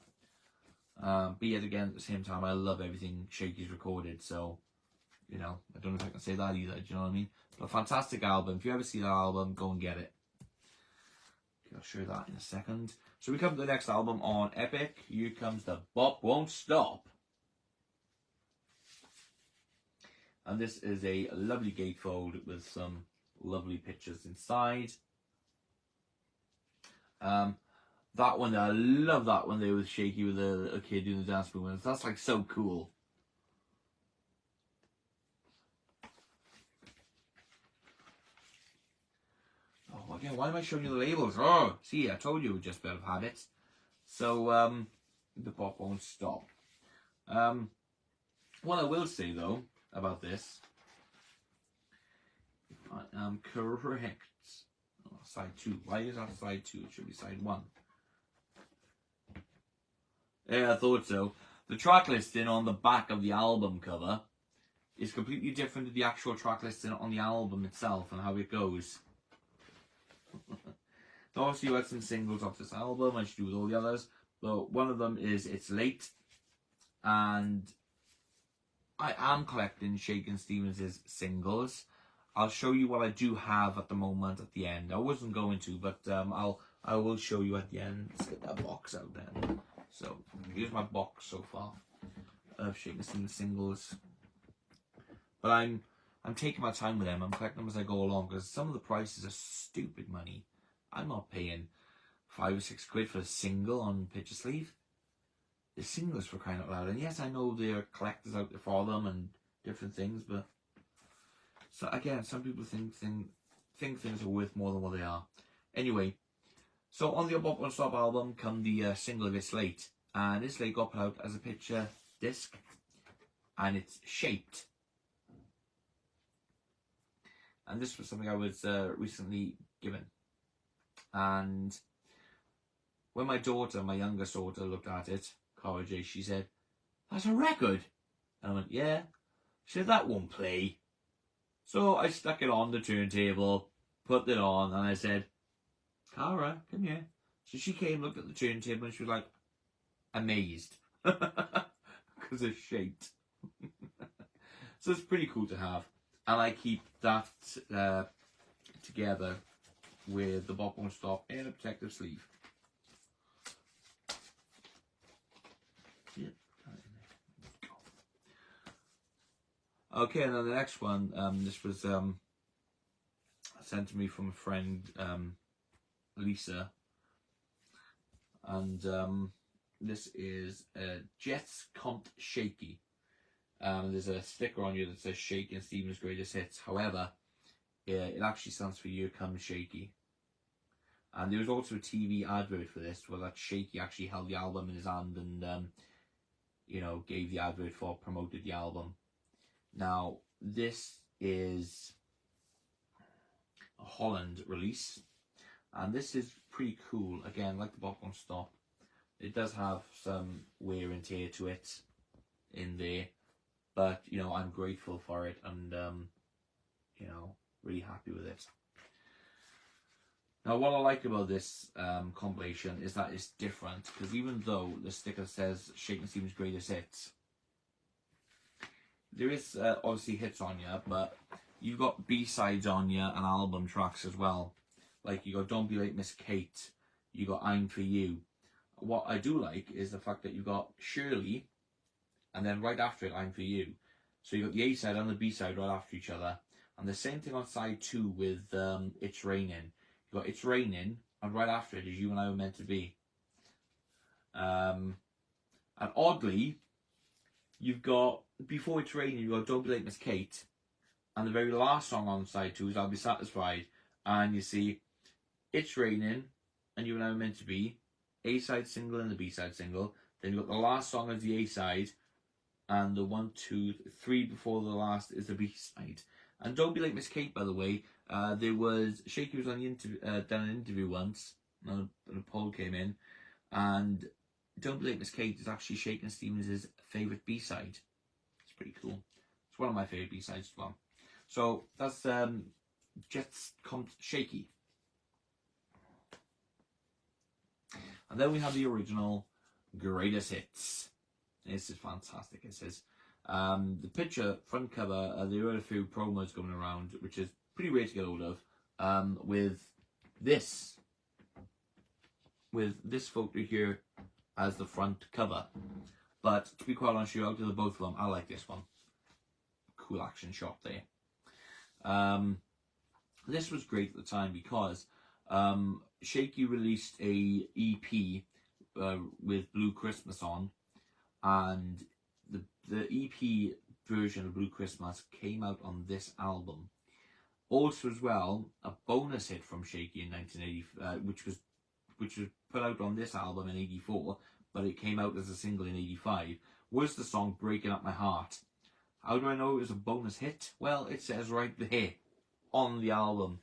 But yet again, at the same time, I love everything Shaky's recorded, so, you know, I don't know if I can say that either, do you know what I mean? But a fantastic album. If you ever see that album, go and get it. Okay, I'll show you that in a second. So we come to the next album on Epic. Here comes The Bop Won't Stop. And this is a lovely gatefold with some lovely pictures inside. That one, I love that one there with Shaky with the little kid doing the dance movements. That's like so cool. Oh, again, why am I showing you the labels? Oh, see, I told you it was just out of habit. So, The Bop Won't Stop. What I will say, though, about this, if I am correct, side 2. Why is that side 2? It should be side 1. Yeah, I thought so. The track listing on the back of the album cover is completely different to the actual track listing on the album itself and how it goes. So obviously you had some singles off this album, as you do with all the others, but one of them is It's Late, and I am collecting Shakin' Stevens' singles. I'll show you what I do have at the moment at the end. I wasn't going to, but I will show you at the end. Let's get that box out then. So here's my box so far of Shakin' Stevens singles. But I'm taking my time with them. I'm collecting them as I go along because some of the prices are stupid money. I'm not paying £5 or £6 for a single on picture sleeve. The singles for crying out loud. And yes, I know there are collectors out there for them and different things, but so again, some people think things are worth more than what they are. Anyway, so on the Bop Won't Stop album come the single of It's Late, and It's Late got put out as a picture disc, and it's shaped. And this was something I was recently given. And when my youngest daughter, looked at it, Cara J, she said, "That's a record." And I went, "Yeah." She said, "That won't play." So I stuck it on the turntable, put it on, and I said, "Cara, come here." So she came, looked at the turntable, and she was like, amazed. Because it's shaped. So it's pretty cool to have. And I keep that together with the Bop Won't Stop in a protective sleeve. Yep. Okay, and then the next one, this was sent to me from a friend, Lisa, and this is Jets Compt Shaky. There's a sticker on you that says Shakin' Stevens Greatest Hits. However, it actually stands for Here Comes Shaky. And there was also a TV advert for this where that Shaky actually held the album in his hand and you know, gave the advert for, promoted the album. Now, this is a Holland release, and this is pretty cool. Again, like the Bop Won't Stop, it does have some wear and tear to it in there, but you know, I'm grateful for it and you know, really happy with it. Now, what I like about this compilation is that it's different, because even though the sticker says Shakin' Stevens' greatest hits, there is obviously hits on you, but you've got B-sides on you and album tracks as well. Like, you got Don't Be Late Miss Kate, you got I'm For You. What I do like is the fact that you've got Shirley, and then right after it, I'm For You. So you got the A-side and the B-side right after each other. And the same thing on side 2 with It's Raining. You got It's Raining, and right after it is You and I Were Meant To Be. And oddly, you've got, before It's Raining, you've got Don't Be Late Miss Kate, and the very last song on side 2 is I'll Be Satisfied. And you see It's Raining and You and I Were Meant To Be, A-side single and the B-side single. Then you've got the last song as the A-side, and the 1, 2, 3 before the last is the B-side. And Don't Be Like Miss Kate, by the way, there was, Shaky was on the done an interview once, and a poll came in, and Don't Be Like Miss Kate is actually Shakin' Stevens' favourite B-side. It's pretty cool. It's one of my favourite B-sides as well. So that's Jets Comp Shaky. And then we have the original Greatest Hits. This is fantastic. It says the picture front cover. There were a few promos going around, which is pretty rare to get hold of. With this photo here as the front cover. But to be quite honest, out of the both of them, I like this one. Cool action shot there. This was great at the time because Shaky released a EP with Blue Christmas on, and the EP version of Blue Christmas came out on this album. Also, as well, a bonus hit from Shaky in 1980, which was put out on this album in '84, but it came out as a single in '85. Was the song "Breaking Up My Heart"? How do I know it was a bonus hit? Well, it says right there on the album.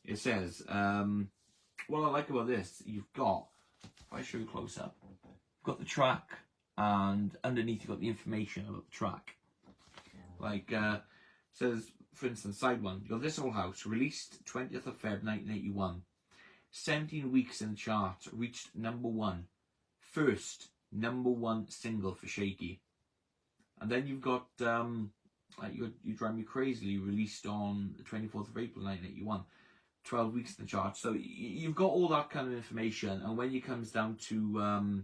It says, what I like about this, you've got, if I show you close up, you've got the track, and underneath you've got the information about the track. Like, it says, for instance, side 1, you've got This Old House, released 20th of Feb 1981. 17 weeks in the chart, reached #1. First #1 single for Shaky. And then you've got You Drive Me Crazily, released on the 24th of April 1981. 12 weeks in the chart. So you've got all that kind of information. And when it comes down to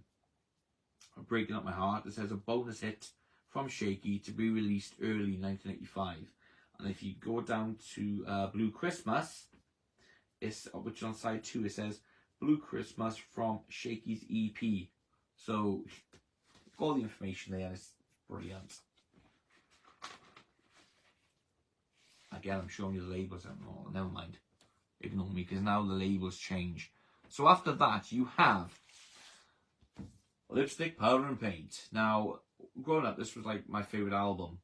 Breaking Up My Heart, it says a bonus hit from Shaky to be released early 1985. And if you go down to Blue Christmas, which on side 2, it says Blue Christmas from Shaky's EP. So all the information there is brilliant. Again, I'm showing you the labels. Never mind. Ignore me, because now the labels change. So after that, you have Lipstick, Powder and Paint. Now, growing up, this was like my favourite album.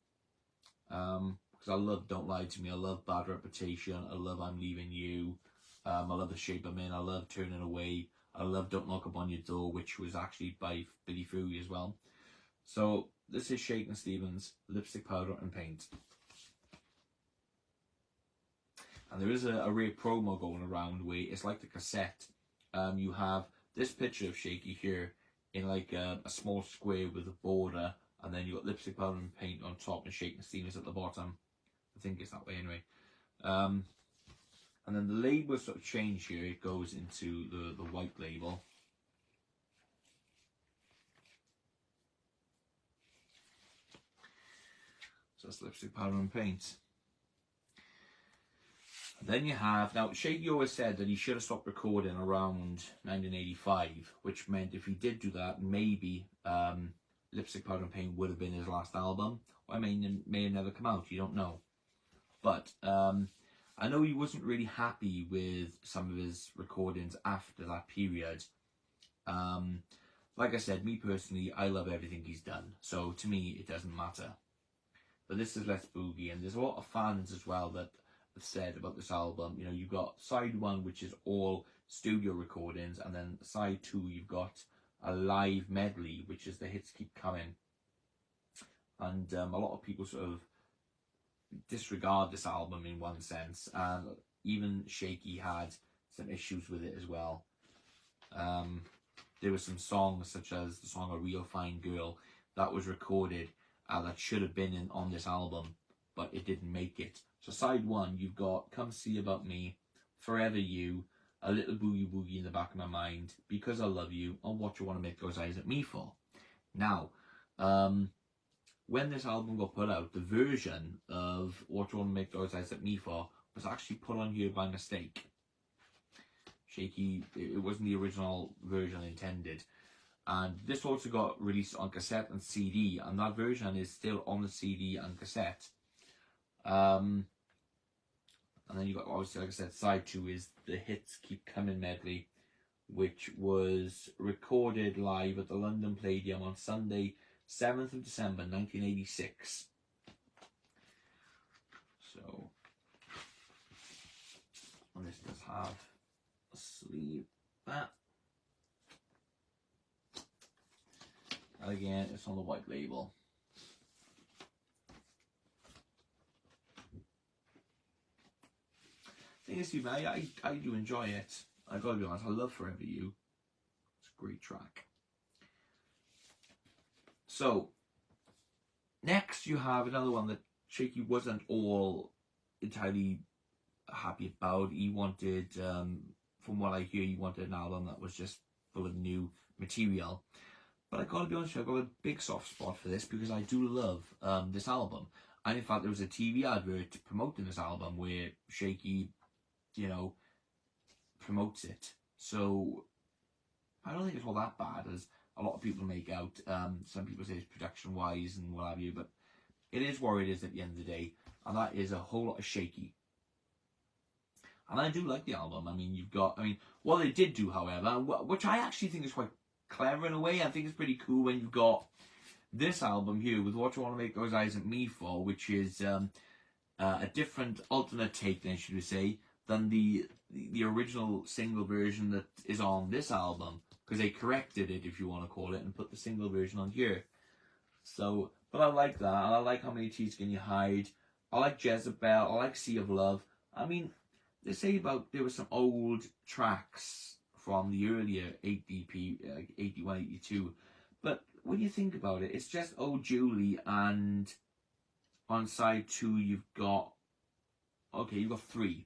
Because I love Don't Lie To Me. I love Bad Reputation. I love I'm Leaving You. I love The Shape I'm In. I love Turning Away. I love Don't Knock Upon Your Door, which was actually by Billy Fury as well. So this is Shakin' Stevens, Lipstick, Powder and Paint. And there is a rare promo going around where it's like the cassette. You have this picture of Shaky here in like a small square with a border, and then you got Lipstick, Powder and Paint on top and Shakin' Stevens at the bottom. I think it's that way anyway. And then the label sort of change here. It goes into the white label. So that's Lipstick, Powder and Paint. Then you have, now Shaky always said that he should have stopped recording around 1985, which meant if he did do that, maybe Lipstick, Powder and Paint would have been his last album. Or it may have never come out, you don't know. But I know he wasn't really happy with some of his recordings after that period. Like I said, me personally, I love everything he's done. So to me, it doesn't matter. But this is Let's Boogie, and there's a lot of fans as well that said about this album. You know, you've got side 1, which is all studio recordings, and then side 2 you've got a live medley, which is The Hits Keep Coming. And a lot of people sort of disregard this album in one sense, and even Shaky had some issues with it as well. There were some songs, such as the song "A Real Fine Girl," that was recorded that should have been on this album, but it didn't make it. So side one, you've got "Come See About Me," "Forever You," "A Little Boogie Woogie in the Back of My Mind," "Because I Love You," and "What You Want to Make Those Eyes at Me For." Now, when this album got put out, the version of "What You Want to Make Those Eyes at Me For" was actually put on here by mistake. Shaky, it wasn't the original version intended. And this also got released on cassette and CD, and that version is still on the CD and cassette. And then you got, obviously, like I said, side two is the Hits Keep Coming medley, which was recorded live at the London Palladium on Sunday, 7th of December 1986. So, and this does have a sleeve. That. And again, it's on the white label. Thing is, I do enjoy it. I gotta be honest, I love "Forever You." It's a great track. So, next you have another one that Shaky wasn't all entirely happy about. He wanted, from what I hear, he wanted an album that was just full of new material. But I gotta be honest with you, I've got a big soft spot for this because I do love this album. And in fact, there was a TV advert promoting this album where Shaky, promotes it. So I don't think it's all that bad as a lot of people make out. Some people say it's production wise and what have you, but it is what it is at the end of the day, and that is a whole lot of Shaky. And I do like the album. What they did do, however, which I actually think is quite clever in a way, I think it's pretty cool when you've got this album here with "What You Want to Make Those Eyes at Me For," which is a different alternate take, then should we say, than the original single version that is on this album, because they corrected it, if you want to call it, and put the single version on here. So, but I like that, and I like "How Many Tears Can You Hide." I like "Jezebel." I like "Sea of Love." I mean, they say there were some old tracks from the earlier 8DP, 81, 82, but when you think about it, it's just "Oh Julie," and on side two you've got three.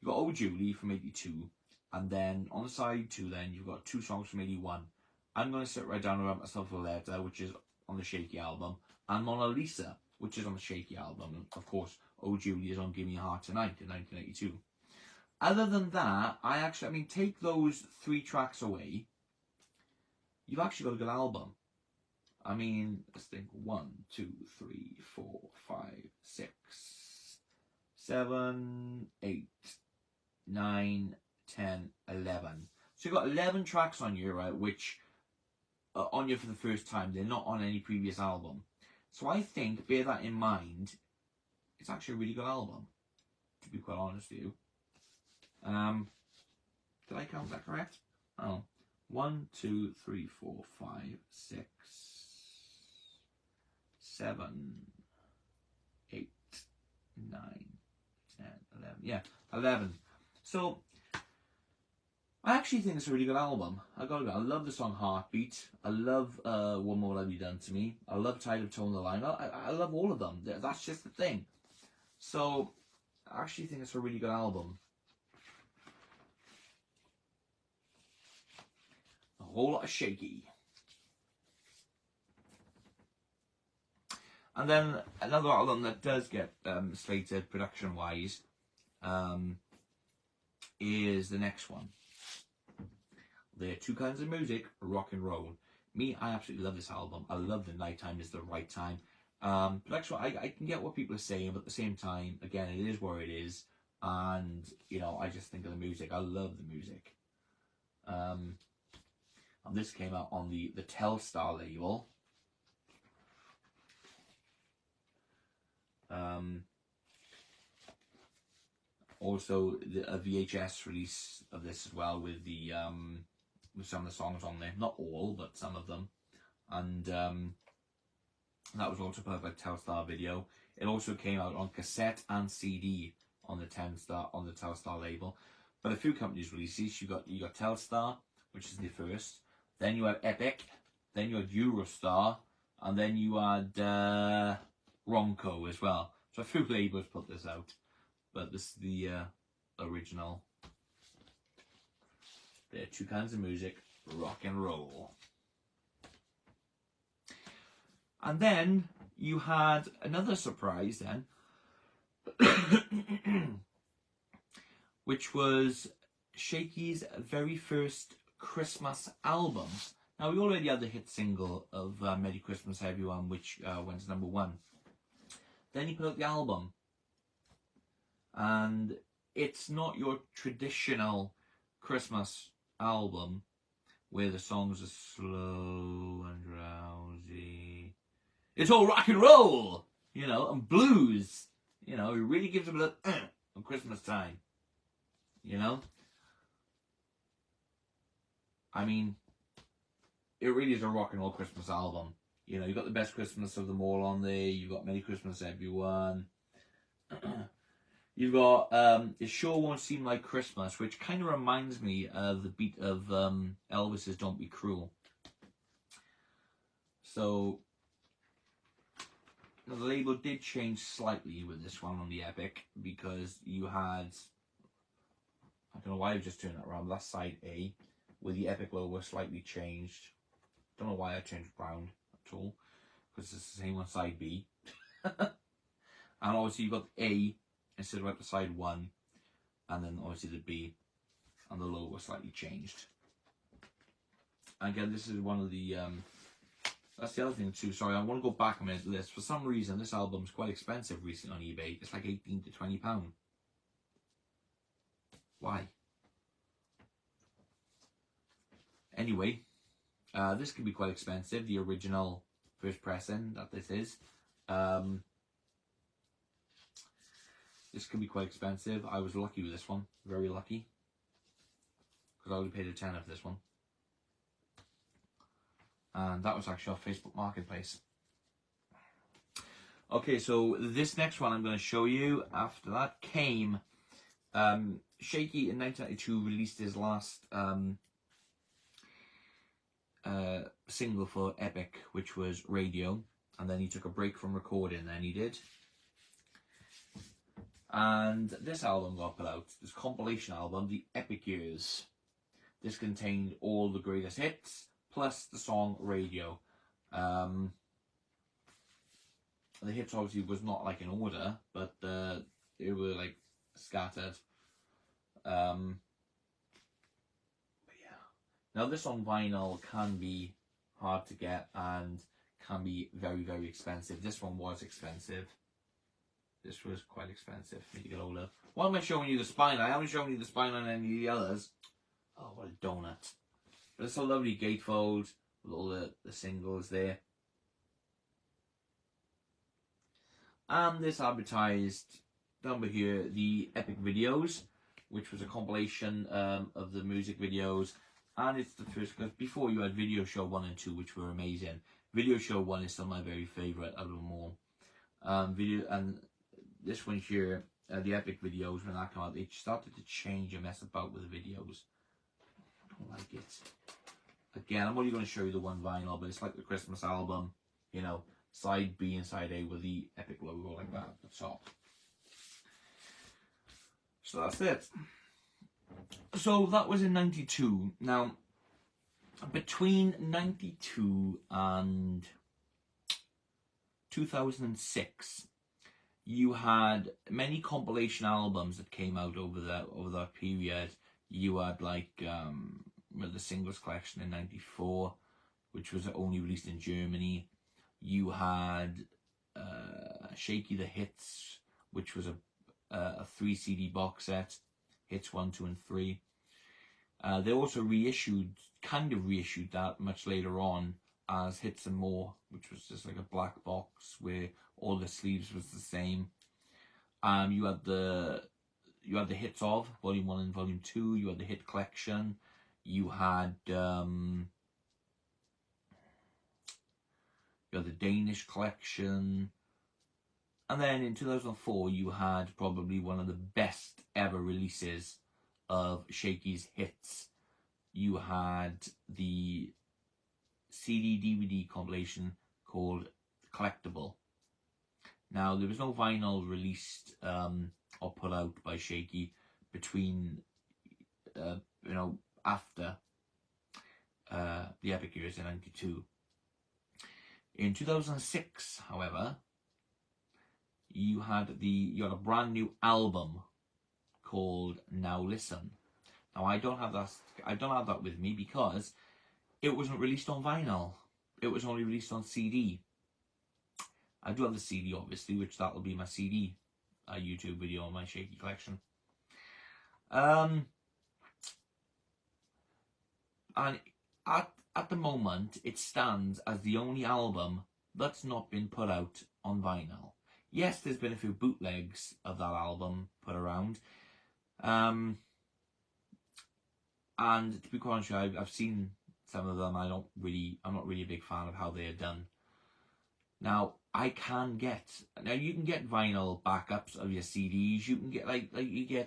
You've got "Oh Julie" from 82, and then on side two then you've got two songs from 81. I'm going to sit right down and write myself a letter, which is on the Shaky album, and "Mona Lisa," which is on the Shaky album, and of course "Oh Julie" is on "Give Me a Heart Tonight" in 1982. Other than that, take those three tracks away, you've actually got a good album. Let's think. 1, 2, 3, 4, 5, 6, 7, 8, 9, 10, 11. So you've got 11 tracks on you, right, which are on you for the first time. They're not on any previous album. So I think, bear that in mind, it's actually a really good album, to be quite honest with you. Did I count that correct? Oh. 1, 2, 3, 4, 5, 6, 7, 8, 9, 10, 11. Yeah, 11. So, I actually think it's a really good album. I love the song "Heartbeat." I love "What More Have You Done to Me." I love "Tide of Tone the Line." I love all of them. That's just the thing. So, I actually think it's a really good album. A whole lot of Shaky. And then another album that does get slated production-wise is the next one. There are two kinds of music: rock and roll. Me, I absolutely love this album. I love the "Nighttime Is the Right Time." Production, I can get what people are saying, but at the same time, again, it is what it is. And, I just think of the music. I love the music. And this came out on the Telstar label. Also, a VHS release of this as well with the with some of the songs on there. Not all, but some of them. And that was also part of a Telstar video. It also came out on cassette and CD on the Telstar label. But a few companies released these. You got Telstar, which is the first. Then you had Epic. Then you had Eurostar, and then you had Ronco as well. So a few labels put this out, but this is the original. There are two kinds of music, rock and roll. And then you had another surprise then, which was Shaky's very first Christmas album. Now, we already had the hit single of Merry Christmas Everyone, which went to #1. Then he put out the album. And it's not your traditional Christmas album where the songs are slow and drowsy. It's all rock and roll, you know, and blues. You know, it really gives a bit of on Christmas time. You know? I mean, it really is a rock and roll Christmas album. You know, you've got the best Christmas of them all on there. You've got Merry Christmas Everyone. You've got It Sure Won't Seem Like Christmas, which kind of reminds me of the beat of Elvis's Don't Be Cruel. So, the label did change slightly with this one on the Epic, because you had, I don't know why I've just turned that around, that's side A, with the Epic logo slightly changed. Don't know why I changed round at all, because it's the same on side B. And obviously you've got A instead of at the side 1, and then obviously the B, and the logo slightly changed. And again, this is one of the that's the other thing too. Sorry, I want to go back a minute to this. For some reason, this album's quite expensive recently on eBay. It's like £18 to £20. Why? Anyway, this can be quite expensive. The original first pressing that this is. This can be quite expensive. I was lucky with this one. Very lucky. Because I only paid a £10 for this one. And that was actually off Facebook Marketplace. Okay, so this next one I'm going to show you after that came. Shaky in 1992 released his last single for Epic, which was Radio. And then he took a break from recording, then he did. And this album got put out, this compilation album, The Epic Years. This contained all the greatest hits, plus the song Radio. The hits obviously was not like in order, but they were like scattered. But yeah. Now this on vinyl can be hard to get and can be very, very expensive. This one was expensive. This was quite expensive. Need to get older. Why am I showing you the spine? I haven't shown you the spine on any of the others. Oh, what a donut. But it's a lovely gatefold with all the singles there. And this advertised number here, the Epic Videos, which was a compilation of the music videos. And it's the first, because before you had Video Show 1 and 2, which were amazing. Video Show 1 is still my very favourite out of them all. This one here, the Epic Videos, when that came out, they started to change and mess about with the videos. I don't like it. Again, I'm only going to show you the one vinyl, but it's like the Christmas album, you know, side B and side A with the Epic logo like that at the top. So that's it. So that was in 92. Now, between 92 and 2006, you had many compilation albums that came out over that period. You had like the singles collection in 94, which was only released in Germany. You had Shaky the Hits, which was a 3 CD box set, hits 1, 2, and 3. They also kind of reissued that much later on as Hits and More, which was just like a black box where all the sleeves was the same. You had the hits of Volume 1 and Volume 2. You had the hit collection. You had the Danish collection. And then in 2004, you had probably one of the best ever releases of Shaky's hits. You had the CD DVD compilation called Collectible. Now, there was no vinyl released or put out by Shaky between after the Epic Years in '92. In 2006, however, you had a brand new album called Now Listen. Now, I don't have that with me because it wasn't released on vinyl. It was only released on CD. I do have the CD, obviously, which that will be my CD YouTube video on my Shaky collection. And at the moment, it stands as the only album that's not been put out on vinyl. Yes, there's been a few bootlegs of that album put around. And to be quite honest, I've seen some of them. I'm not really a big fan of how they are done. Now, you can get vinyl backups of your CDs. You can get you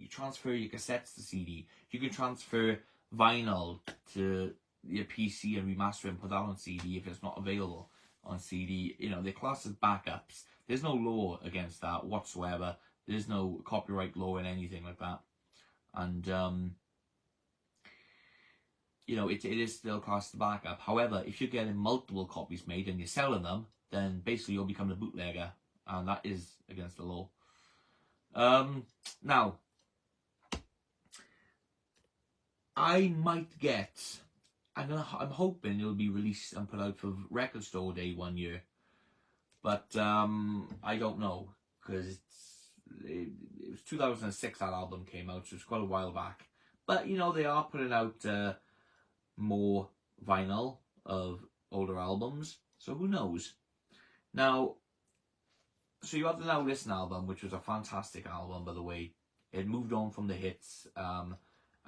transfer your cassettes to CD. You can transfer vinyl to your PC and remaster and put that on CD if it's not available on CD. They're classed as backups. There's no law against that whatsoever. There's no copyright law in anything like that. And it is still classed as backup. However, if you're getting multiple copies made and you're selling them, then basically you'll become a bootlegger, and that is against the law. Now, I might get. I'm hoping it'll be released and put out for Record Store Day one year, but I don't know because it was 2006 that album came out, so it's quite a while back. But they are putting out more vinyl of older albums, so who knows? Now, so you had the Now Listen album, which was a fantastic album, by the way. It moved on from the hits, and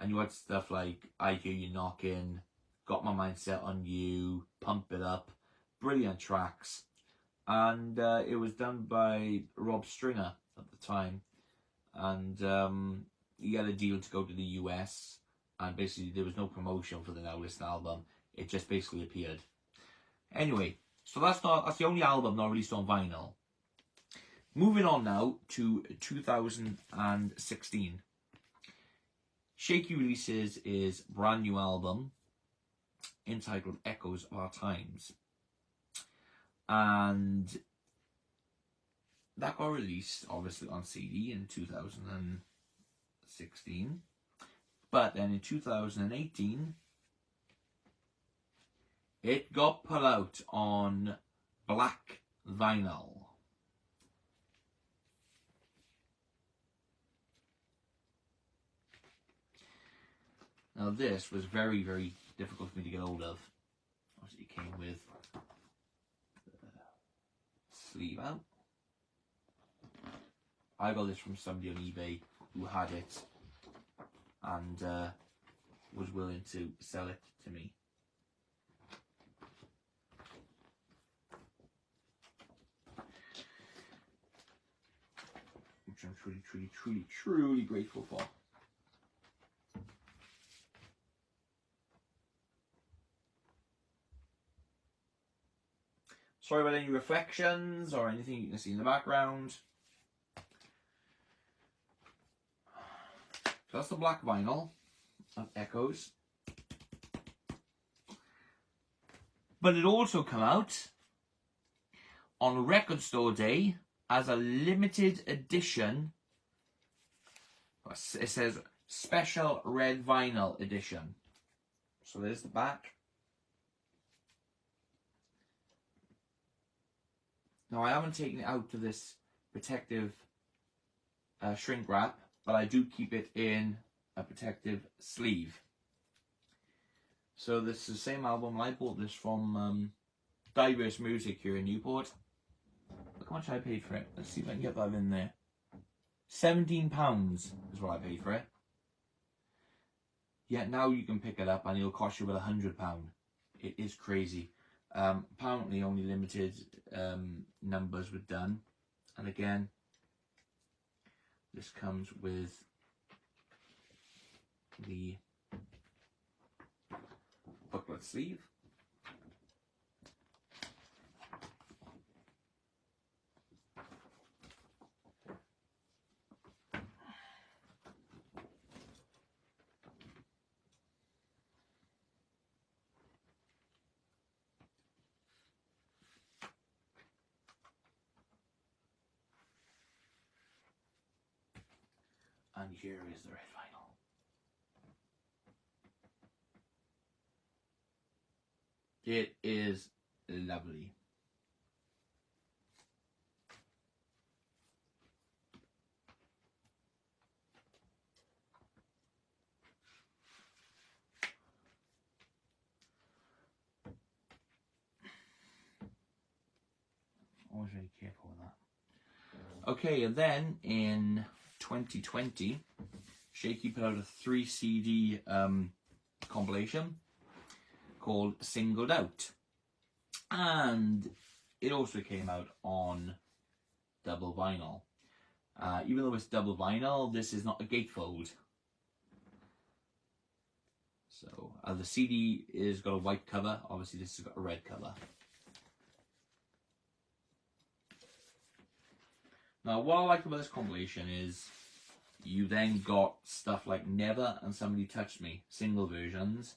you had stuff like I Hear You Knocking, Got My Mind Set on You, Pump It Up, brilliant tracks. And it was done by Rob Stringer at the time, and he had a deal to go to the US, and basically there was no promotion for the Now Listen album. It just basically appeared. Anyway, so that's the only album not released on vinyl. Moving on now to 2016. Shaky releases his brand new album entitled Echoes of Our Times. And that got released, obviously, on CD in 2016. But then in 2018, it got put out on black vinyl. Now this was very, very difficult for me to get hold of. Obviously it came with the sleeve out. I got this from somebody on eBay who had it and was willing to sell it to me. Which I'm truly grateful for. Sorry about any reflections or anything you can see in the background. So that's the black vinyl of Echoes. But it also came out on Record Store Day as a limited edition. It says special red vinyl edition. So there's the back. Now I haven't taken it out to this protective shrink wrap, but I do keep it in a protective sleeve. So this is the same album. I bought this from Diverse Music here in Newport. Look how much I paid for it. Let's see if I can get that in there. £17 is what I paid for it. Yet now you can pick it up and it'll cost you about £100. It is crazy. Apparently only limited numbers were done. And again, this comes with the booklet sleeve. And here is the red vinyl. It is lovely. Always very careful with that. Okay, and then in 2020, Shaky put out a 3 CD compilation called Singled Out. And it also came out on double vinyl. Even though it's double vinyl, this is not a gatefold. So the CD is got a white cover. Obviously, this has got a red cover. Now, what I like about this compilation is you then got stuff like Never and Somebody Touched Me, single versions,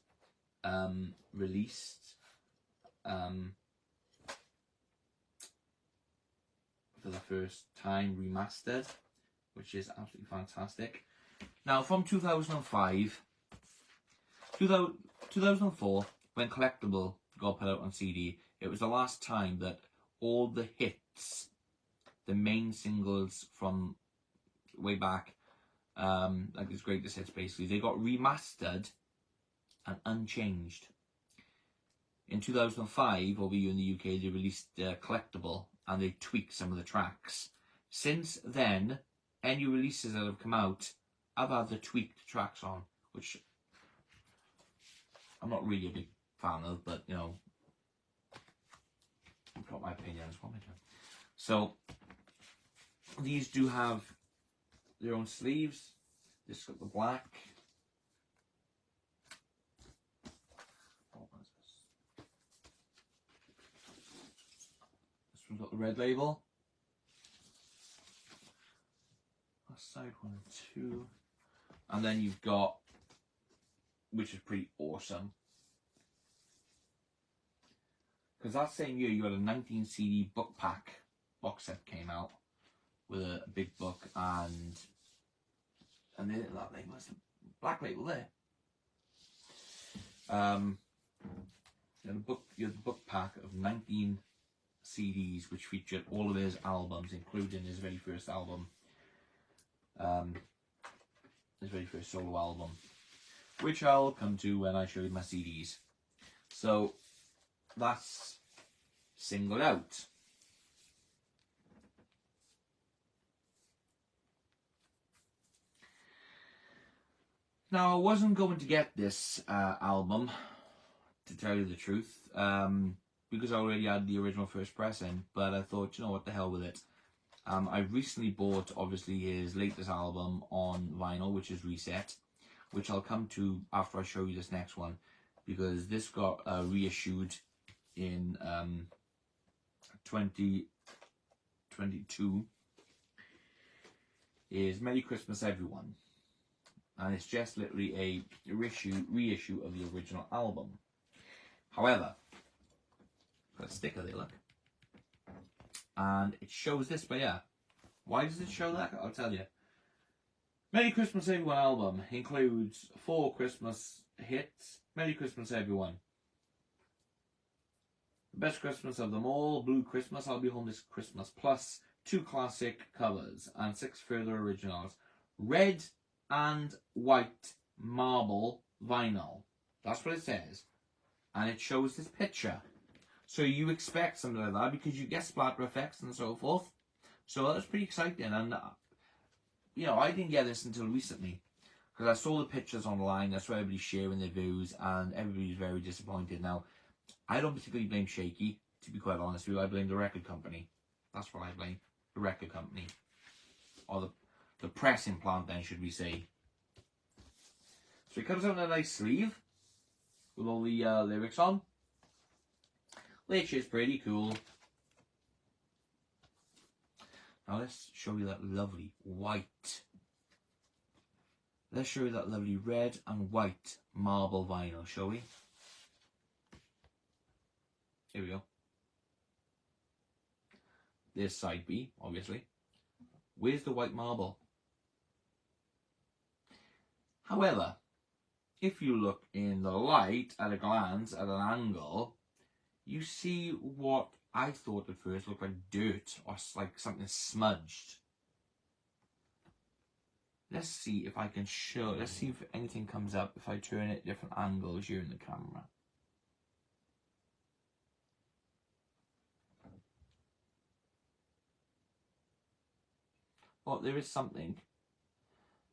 released for the first time, remastered, which is absolutely fantastic. Now, from 2005, 2004, when Collectible got put out on CD, it was the last time that all the hits, the main singles from way back, like his greatest hits basically, they got remastered and unchanged. In 2005, over here in the UK, they released Collectible and they tweaked some of the tracks. Since then, any releases that have come out have had the tweaked tracks on, which I'm not really a big fan of, but you know, I've got my opinions. So these do have their own sleeves. This got the black. This one's got the red label. Last side 1 and 2. And then you've got, which is pretty awesome, because that same year you had a 19 CD book pack box set came out with a big book and then that label, that's the black label there. You had the book pack of 19 CDs which featured all of his albums, including his very first album, his very first solo album, which I'll come to when I show you my CDs. So that's Singled Out. Now, I wasn't going to get this album, to tell you the truth, because I already had the original first pressing, but I thought, you know what, the hell with it. I recently bought, obviously, his latest album on vinyl, which is Reset, which I'll come to after I show you this next one, because this got reissued in 2022, is Merry Christmas Everyone. And it's just literally a reissue of the original album. However, got a sticker there, look. And it shows this, but yeah. Why does it show that? I'll tell you. Merry Christmas Everyone album includes 4 Christmas hits. Merry Christmas Everyone. The best Christmas of them all, Blue Christmas, I'll Be Home This Christmas, plus 2 classic covers and 6 further originals. Red and white marble vinyl. That's what it says. And it shows this picture. So you expect something like that because you get splatter effects and so forth. So that's pretty exciting. And, you know, I didn't get this until recently because I saw the pictures online. That's where everybody's sharing their views and everybody's very disappointed. Now, I don't particularly blame Shaky, to be quite honest with you. I blame the record company. That's what I blame. The record company. Or the pressing plant then, should we say. So it comes out in a nice sleeve with all the lyrics on, which is pretty cool. Now let's show you that lovely white. Let's show you that lovely red and white marble vinyl, shall we? Here we go. There's side B, obviously. Where's the white marble? However, if you look in the light at a glance, at an angle, you see what I thought at first looked like dirt or like something smudged. Let's see if I can show, let's see if anything comes up if I turn it different angles here in the camera. Oh, there is something.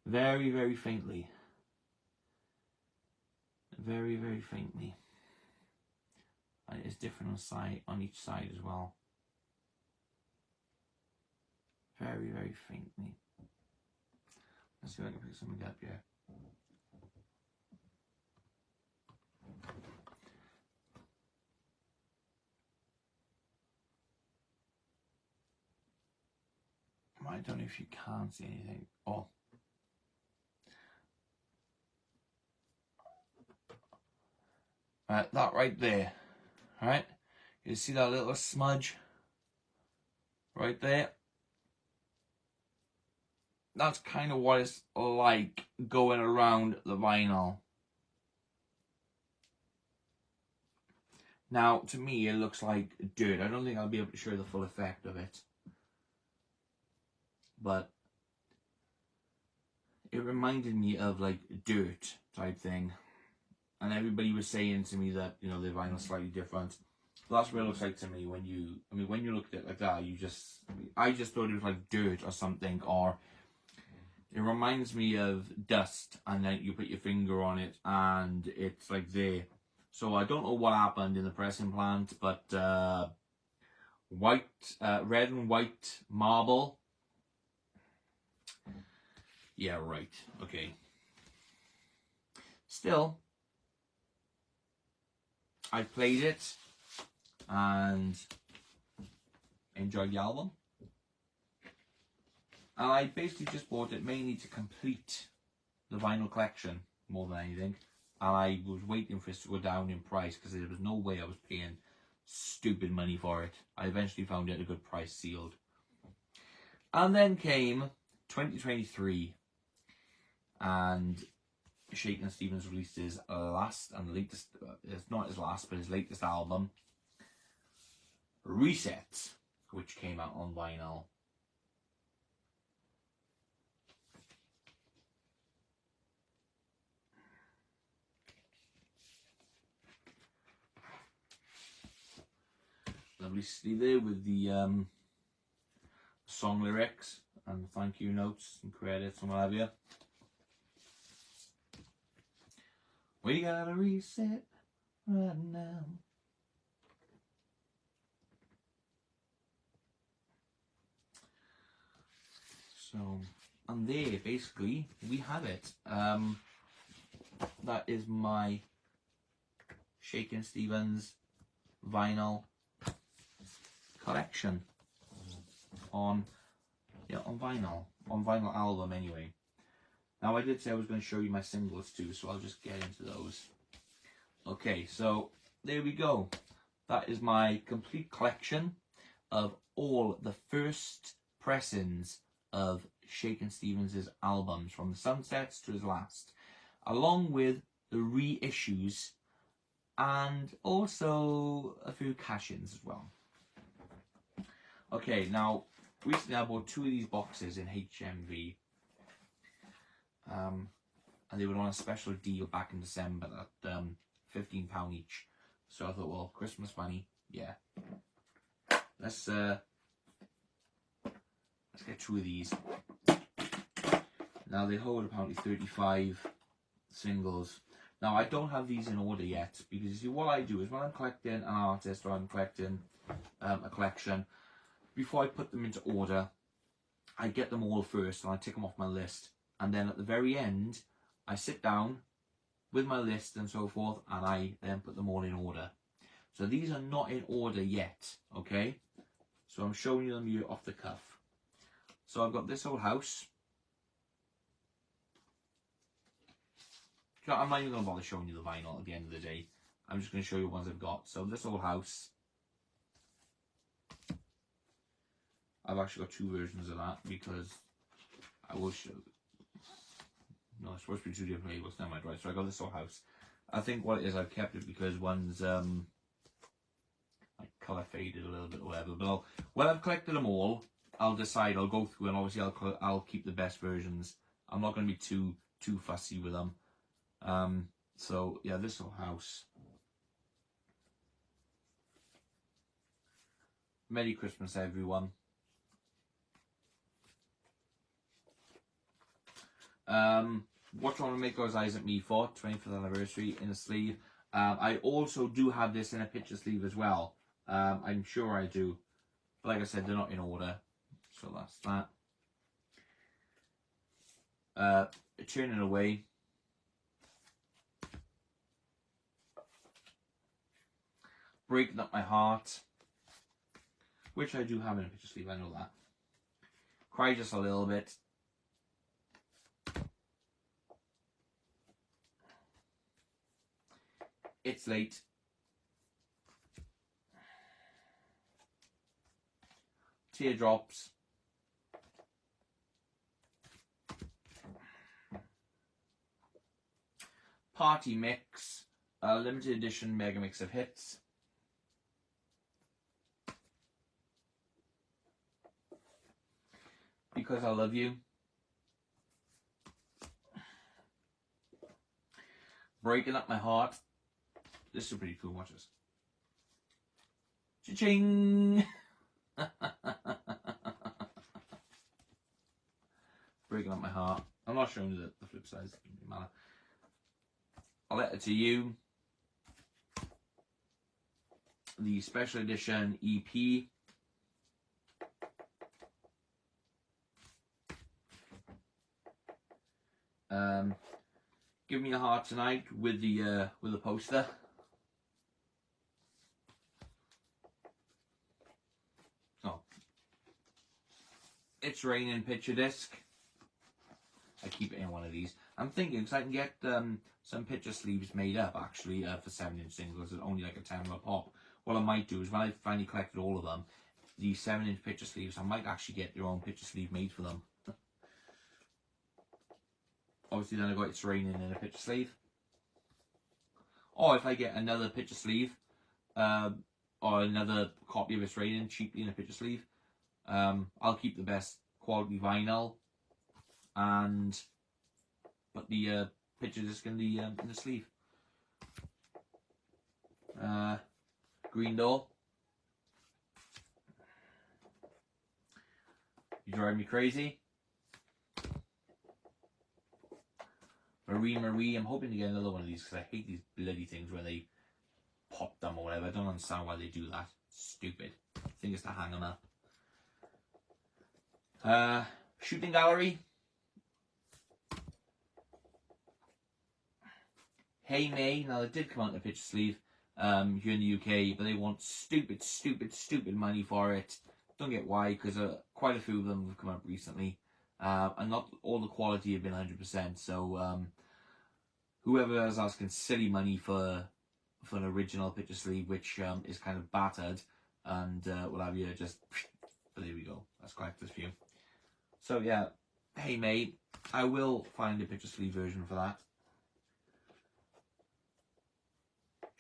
Very, very faintly. Very, very faintly. And it is different on each side as well. Very, very faintly. Let's see if I can pick something up here. I don't know if you can see anything. Oh. That right there. Alright? You see that little smudge? Right there? That's kind of what it's like going around the vinyl. Now, to me, it looks like dirt. I don't think I'll be able to show the full effect of it. But it reminded me of like dirt type thing. And everybody was saying to me that, you know, the vinyl's slightly different. But that's what it looks like to me when you, when you look at it like that, I just thought it was like dirt or something, or it reminds me of dust, and then you put your finger on it and it's like there. So I don't know what happened in the pressing plant, but red and white marble. Yeah, right. Okay. Still, I played it and enjoyed the album. And I basically just bought it mainly to complete the vinyl collection more than anything. And I was waiting for it to go down in price because there was no way I was paying stupid money for it. I eventually found it at a good price, sealed. And then came 2023, and Shakin Stevens released his last and latest, it's not his last, but his latest album, Reset, which came out on vinyl. Lovely sleeve there with the song lyrics and thank you notes and credits and what have you. We gotta reset right now. So, and there, basically, we have it. That is my Shakin Stevens vinyl collection on vinyl album anyway. Now, I did say I was going to show you my singles too, so I'll just get into those. Okay, so there we go. That is my complete collection of all the first pressings of Shakin Stevens' albums, from the Sunsets to his last, along with the reissues and also a few cash-ins as well. Okay, now recently I bought 2 of these boxes in HMV, and they were on a special deal back in December at £15 each. So I thought, well, Christmas money, yeah. Let's get 2 of these. Now they hold apparently 35 singles. Now I don't have these in order yet, because you see, what I do is when I'm collecting an artist or I'm collecting a collection, before I put them into order, I get them all first and I tick them off my list, and then at the very end I sit down with my list and so forth, and I then put them all in order. So these are not in order yet, okay? So I'm showing you them here off the cuff. So I've got this old house. I'm not even going to bother showing you the vinyl at the end of the day. I'm just going to show you the ones I've got. So this old house, I've actually got two versions of that because I will show. No, it's supposed to be two different labels. Never mind, right? So I got this old house. I think what it is, I've kept it because one's like colour faded a little bit or whatever. But when I've collected them all, I'll decide. I'll go through and obviously I'll keep the best versions. I'm not going to be too fussy with them. So yeah, this old house. Merry Christmas, everyone. What do you want to make those eyes at me for? 25th anniversary in a sleeve. I also do have this in a picture sleeve as well. I'm sure I do. But like I said, they're not in order. So that's that. Turning away. Breaking up my heart. Which I do have in a picture sleeve, I know that. Cry just a little bit. It's late. Teardrops. Party Mix. Limited edition mega mix of hits. Because I Love You. Breaking Up My Heart. This is pretty cool, watch this. Cha-ching! Breaking Up My Heart. I'm not showing you the flip side, it doesn't matter. A Letter to You. The special edition EP. Give Me a Heart Tonight with the poster. Oh, It's Raining picture disc. I keep it in one of these. I'm thinking because I can get some picture sleeves made up actually for 7-inch singles at only like a £10 pop. What I might do is when I finally collected all of them, the 7-inch picture sleeves, I might actually get their own picture sleeve made for them. Obviously then I got It's Raining in a picture sleeve. Or if I get another picture sleeve, or another copy of It's Raining cheaply in a picture sleeve, I'll keep the best quality vinyl and put the picture disc in the sleeve. Green Door. You Drive Me Crazy. Marie, I'm hoping to get another one of these because I hate these bloody things where they pop them or whatever. I don't understand why they do that. Stupid. I think it's to hang them up. Shooting Gallery. Hey May. Now, they did come out in a picture sleeve here in the UK, but they want stupid money for it. Don't get why, because quite a few of them have come out recently. And not all the quality have been 100%. So, whoever is asking silly money for an original picture sleeve, which is kind of battered, and what have you, just, but there we go. That's collector's view. So yeah, Hey Mate, I will find a picture sleeve version for that.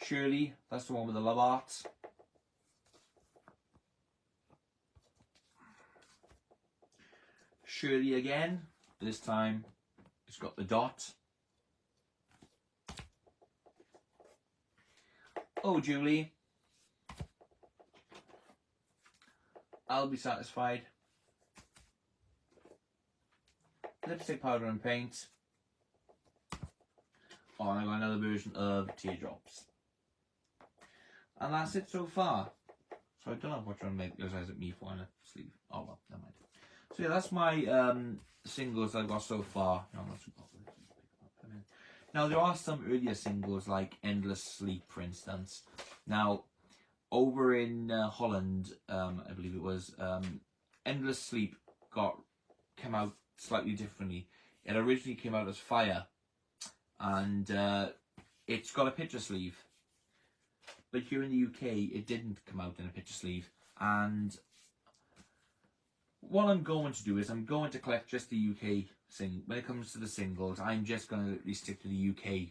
Shirley, that's the one with the love hearts. Shirley again, this time it's got the dot. Oh Julie, I'll Be Satisfied. Lipstick, Powder and Paint. Oh, and I got another version of Teardrops. And that's it so far. So I don't know what you're going to make those eyes at me for on a sleeve. Oh well, never mind. So yeah, that's my singles I've got so far. No, I'm not too popular. Now there are some earlier singles like Endless Sleep, for instance. Now over in Holland, I believe it was, Endless Sleep came out slightly differently. It originally came out as Fire, and it's got a picture sleeve. But here in the UK, it didn't come out in a picture sleeve. And what I'm going to do is I'm going to collect just the UK when it comes to the singles. I'm just going to stick to the UK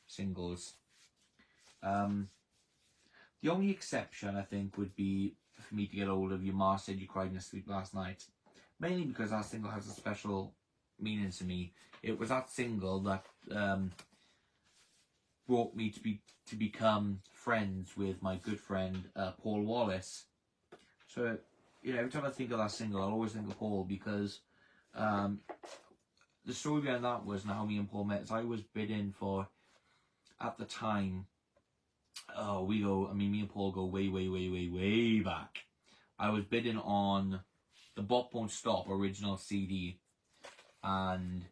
singles. The only exception, I think, would be for me to get hold of Your Ma Said You Cried in Your Sleep Last Night. Mainly because that single has a special meaning to me. It was that single that brought me to become friends with my good friend Paul Wallace. So, every time I think of that single, I'll always think of Paul, because the story behind that was how me and Paul met. Is I was bidding for, at the time, me and Paul go way, way, way, way, way back. I was bidding on the Bop Won't Stop original CD, and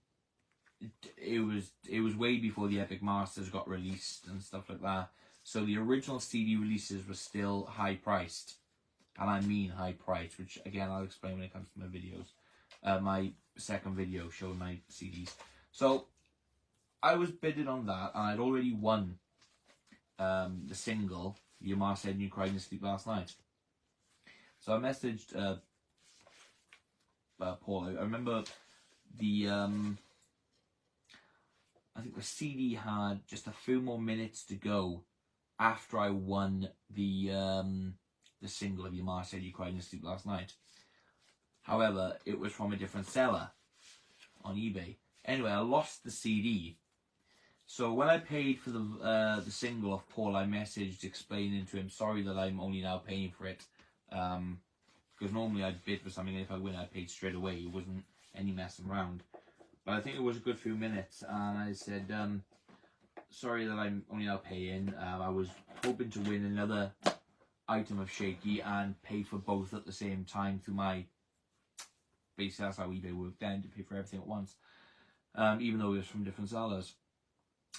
it was way before the Epic Masters got released and stuff like that. So the original CD releases were still high priced, and I mean high priced, which again I'll explain when it comes to my videos. My second video showing my CDs. So I was bidding on that, and I'd already won the single Your Ma Said You Cried in Your Sleep Last Night. So I messaged Paul. I remember the I think the CD had just a few more minutes to go after I won the single of Your Ma Said You Cried in Your Sleep Last Night. However, it was from a different seller on eBay. Anyway, I lost the CD. So when I paid for the single of Paul, I messaged explaining to him, sorry that I'm only now paying for it. Because normally I'd bid for something, and if I win, I paid straight away. It wasn't any messing around. But I think it was a good few minutes, and I said, sorry that I'm only now paying. I was hoping to win another item of Shaky and pay for both at the same time through my... Basically, that's how eBay worked then, to pay for everything at once. Even though it was from different sellers.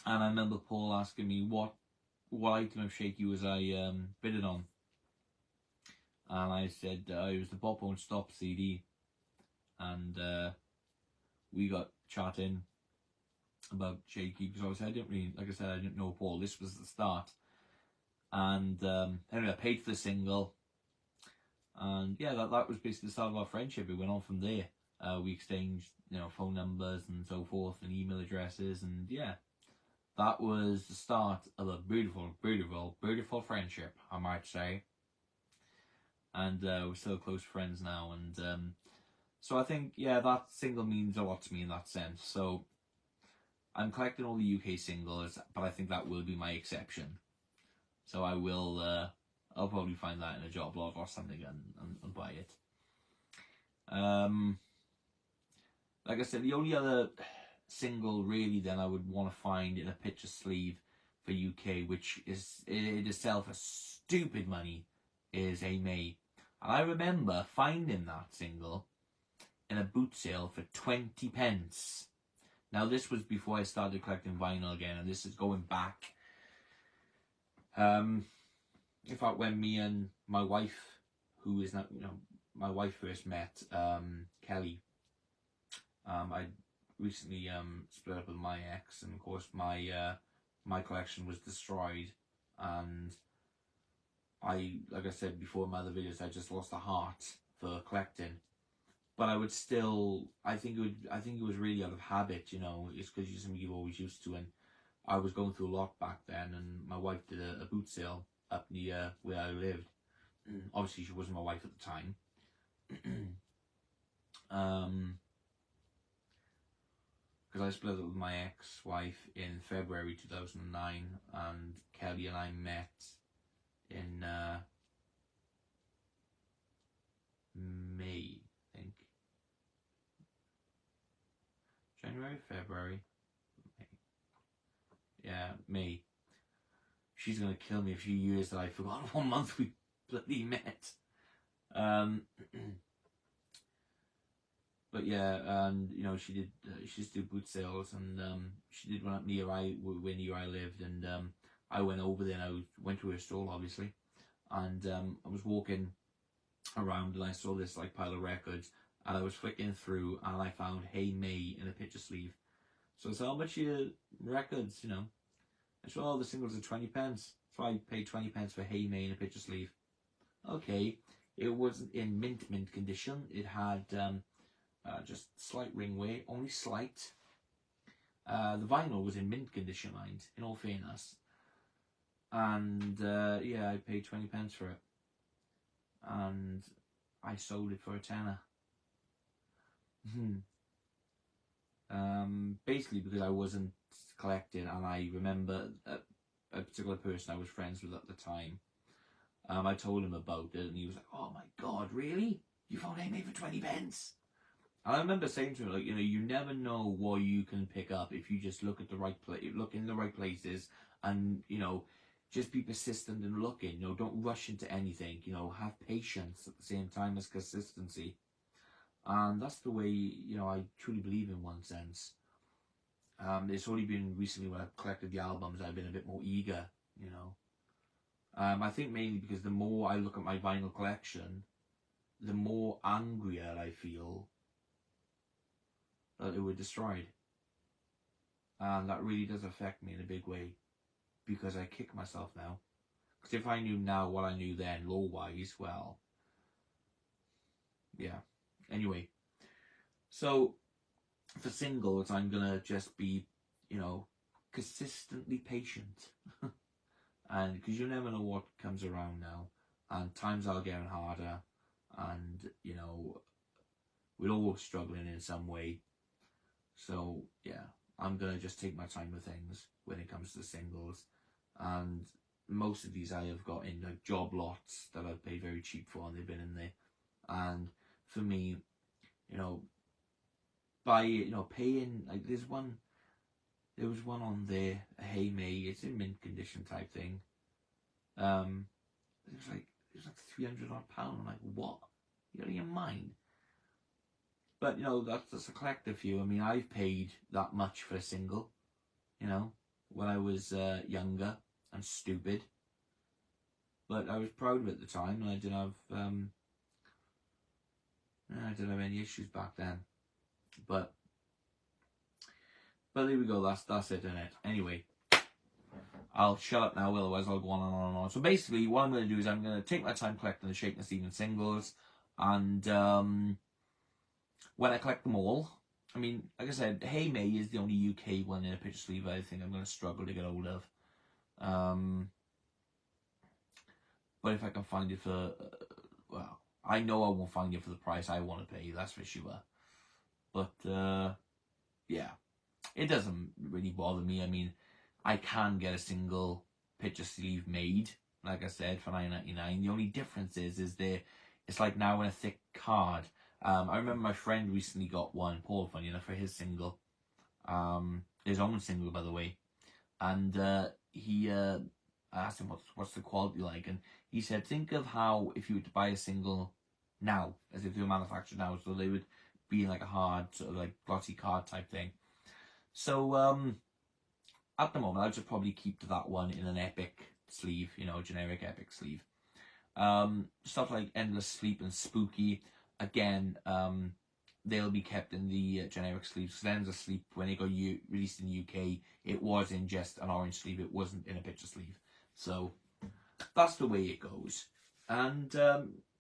And I remember Paul asking me what item of Shaky was I bidding on. And I said it was the Bop Won't Stop CD. And we got chatting about Shaky, because obviously I didn't really, like I said, I didn't know Paul. This was the start. And anyway, I paid for the single. And yeah, that was basically the start of our friendship. It went on from there. We exchanged, phone numbers and so forth, and email addresses, and yeah. That was the start of a beautiful, beautiful, beautiful friendship, I might say. And we're still close friends now. And so I think, yeah, that single means a lot to me in that sense. So I'm collecting all the UK singles, but I think that will be my exception. So I will, I'll probably find that in a job lot or something and buy it. Like I said, the only other single really then I would want to find in a picture sleeve for UK, which is in itself a stupid money, is A May. And I remember finding that single in a boot sale for 20 pence. Now this was before I started collecting vinyl again, and this is going back. In fact, when me and my wife, who is not, my wife first met, Kelly, I recently split up with my ex, and of course my collection was destroyed, and like I said before in my other videos, I just lost a heart for collecting. But I would still, I think it was really out of habit, it's because it's something you've always used to. And I was going through a lot back then, and my wife did a boot sale up near where I lived. Obviously she wasn't my wife at the time. Because I split up with my ex-wife in February 2009, and Kelly and I met in May, I think. January, February, May. Yeah, May. She's gonna kill me a few years that I forgot what month we bloody met. but yeah, and you know, she just did boot sales, and she did one up near I lived, and I went over there and went to her stall obviously, and I was walking around and I saw this like pile of records, and I was flicking through and I found Hey May in a picture sleeve. So I said, how much are your records, you know? I said, oh, the singles are 20p. So I paid 20p for Hey May in a picture sleeve. Okay, it wasn't in mint condition. It had just slight ring wear, only slight. The vinyl was in mint condition, mind, in all fairness. And yeah, I paid 20p for it. And I sold it for a tenner. Basically because I wasn't collecting, and I remember a particular person I was friends with at the time. I told him about it, and he was like, "Oh my god, really? You found Amy for 20p?" And I remember saying to him, like, you know, you never know what you can pick up if you just look at the right place, look in the right places, and you know, just be persistent in looking. You know, don't rush into anything. You know, have patience at the same time as consistency. And that's the way, you know, I truly believe in one sense. It's only been recently when I've collected the albums I've been a bit more eager, you know. I think mainly because the more I look at my vinyl collection, the more angrier I feel that it were destroyed. And that really does affect me in a big way, because I kick myself now. Because if I knew now what I knew then, law-wise, well, yeah. Anyway, so for singles, I'm gonna just be, you know, consistently patient. And because you never know what comes around now, and times are getting harder, and you know, we're all struggling in some way. So yeah, I'm gonna just take my time with things when it comes to singles, and most of these I have got in like job lots that I've paid very cheap for, and they've been in there. And for me, you know, paying, like there was one on there, a Hey May, it's in mint condition type thing. Um, it was like £300 I'm like, what? You out of your mind? But you know, that's a collective view. I mean, I've paid that much for a single, you know, when I was younger and stupid. But I was proud of it at the time, and I didn't have any issues back then. But there we go. That's it, isn't it? Anyway, I'll shut up now, otherwise I'll go on and on and on. So basically, what I'm going to do is I'm going to take my time collecting the Shakin Stevens singles, and when I collect them all, I mean, like I said, Hey May is the only UK one in a picture sleeve I think I'm going to struggle to get hold of. But if I can find it for, well, I know I won't find it for the price I want to pay, that's for sure. But, yeah, it doesn't really bother me. I mean, I can get a single picture sleeve made, like I said, for $9.99. The only difference is it's like now in a thick card. I remember my friend recently got one, Paul, funny enough, for his single. His own single, by the way. And I asked him what's the quality like, and he said, think of how if you were to buy a single now, as if they were manufactured now, so they would be like a hard, sort of like glossy card type thing. So at the moment, I'll just probably keep to that one in an epic sleeve, you know, generic epic sleeve. Stuff like Endless Sleep and Spooky, again, they'll be kept in the generic sleeves. Because Endless Sleep, when it got released in the UK, it was in just an orange sleeve. It wasn't in a picture sleeve. So that's the way it goes. And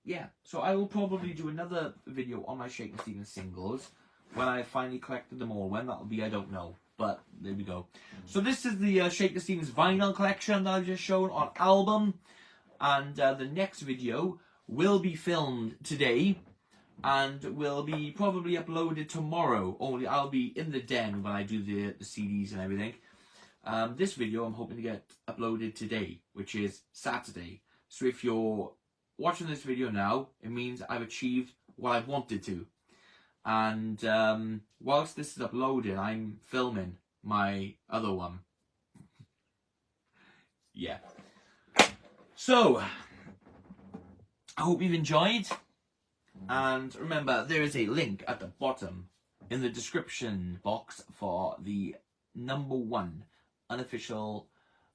yeah, so I will probably do another video on my Shakin Stevens singles when I finally collected them all. When that'll be, I don't know. But there we go. So this is the Shakin Stevens vinyl collection that I've just shown on album. And the next video will be filmed today and will be probably uploaded tomorrow. Only I'll be in the den when I do the CDs and everything. This video I'm hoping to get uploaded today, which is Saturday. So if you're watching this video now, it means I've achieved what I've wanted to. And whilst this is uploading, I'm filming my other one. Yeah. So, I hope you've enjoyed. And remember, there is a link at the bottom in the description box for the #1 unofficial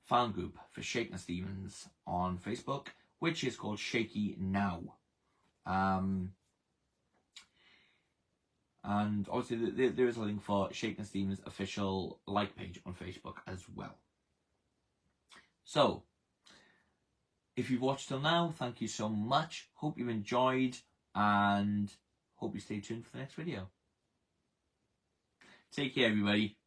fan group for Shakin Stevens on Facebook, which is called Shaky Now. And obviously there is a link for Shakin Stevens' official like page on Facebook as well. So, if you've watched till now, thank you so much. Hope you've enjoyed, and hope you stay tuned for the next video. Take care, everybody.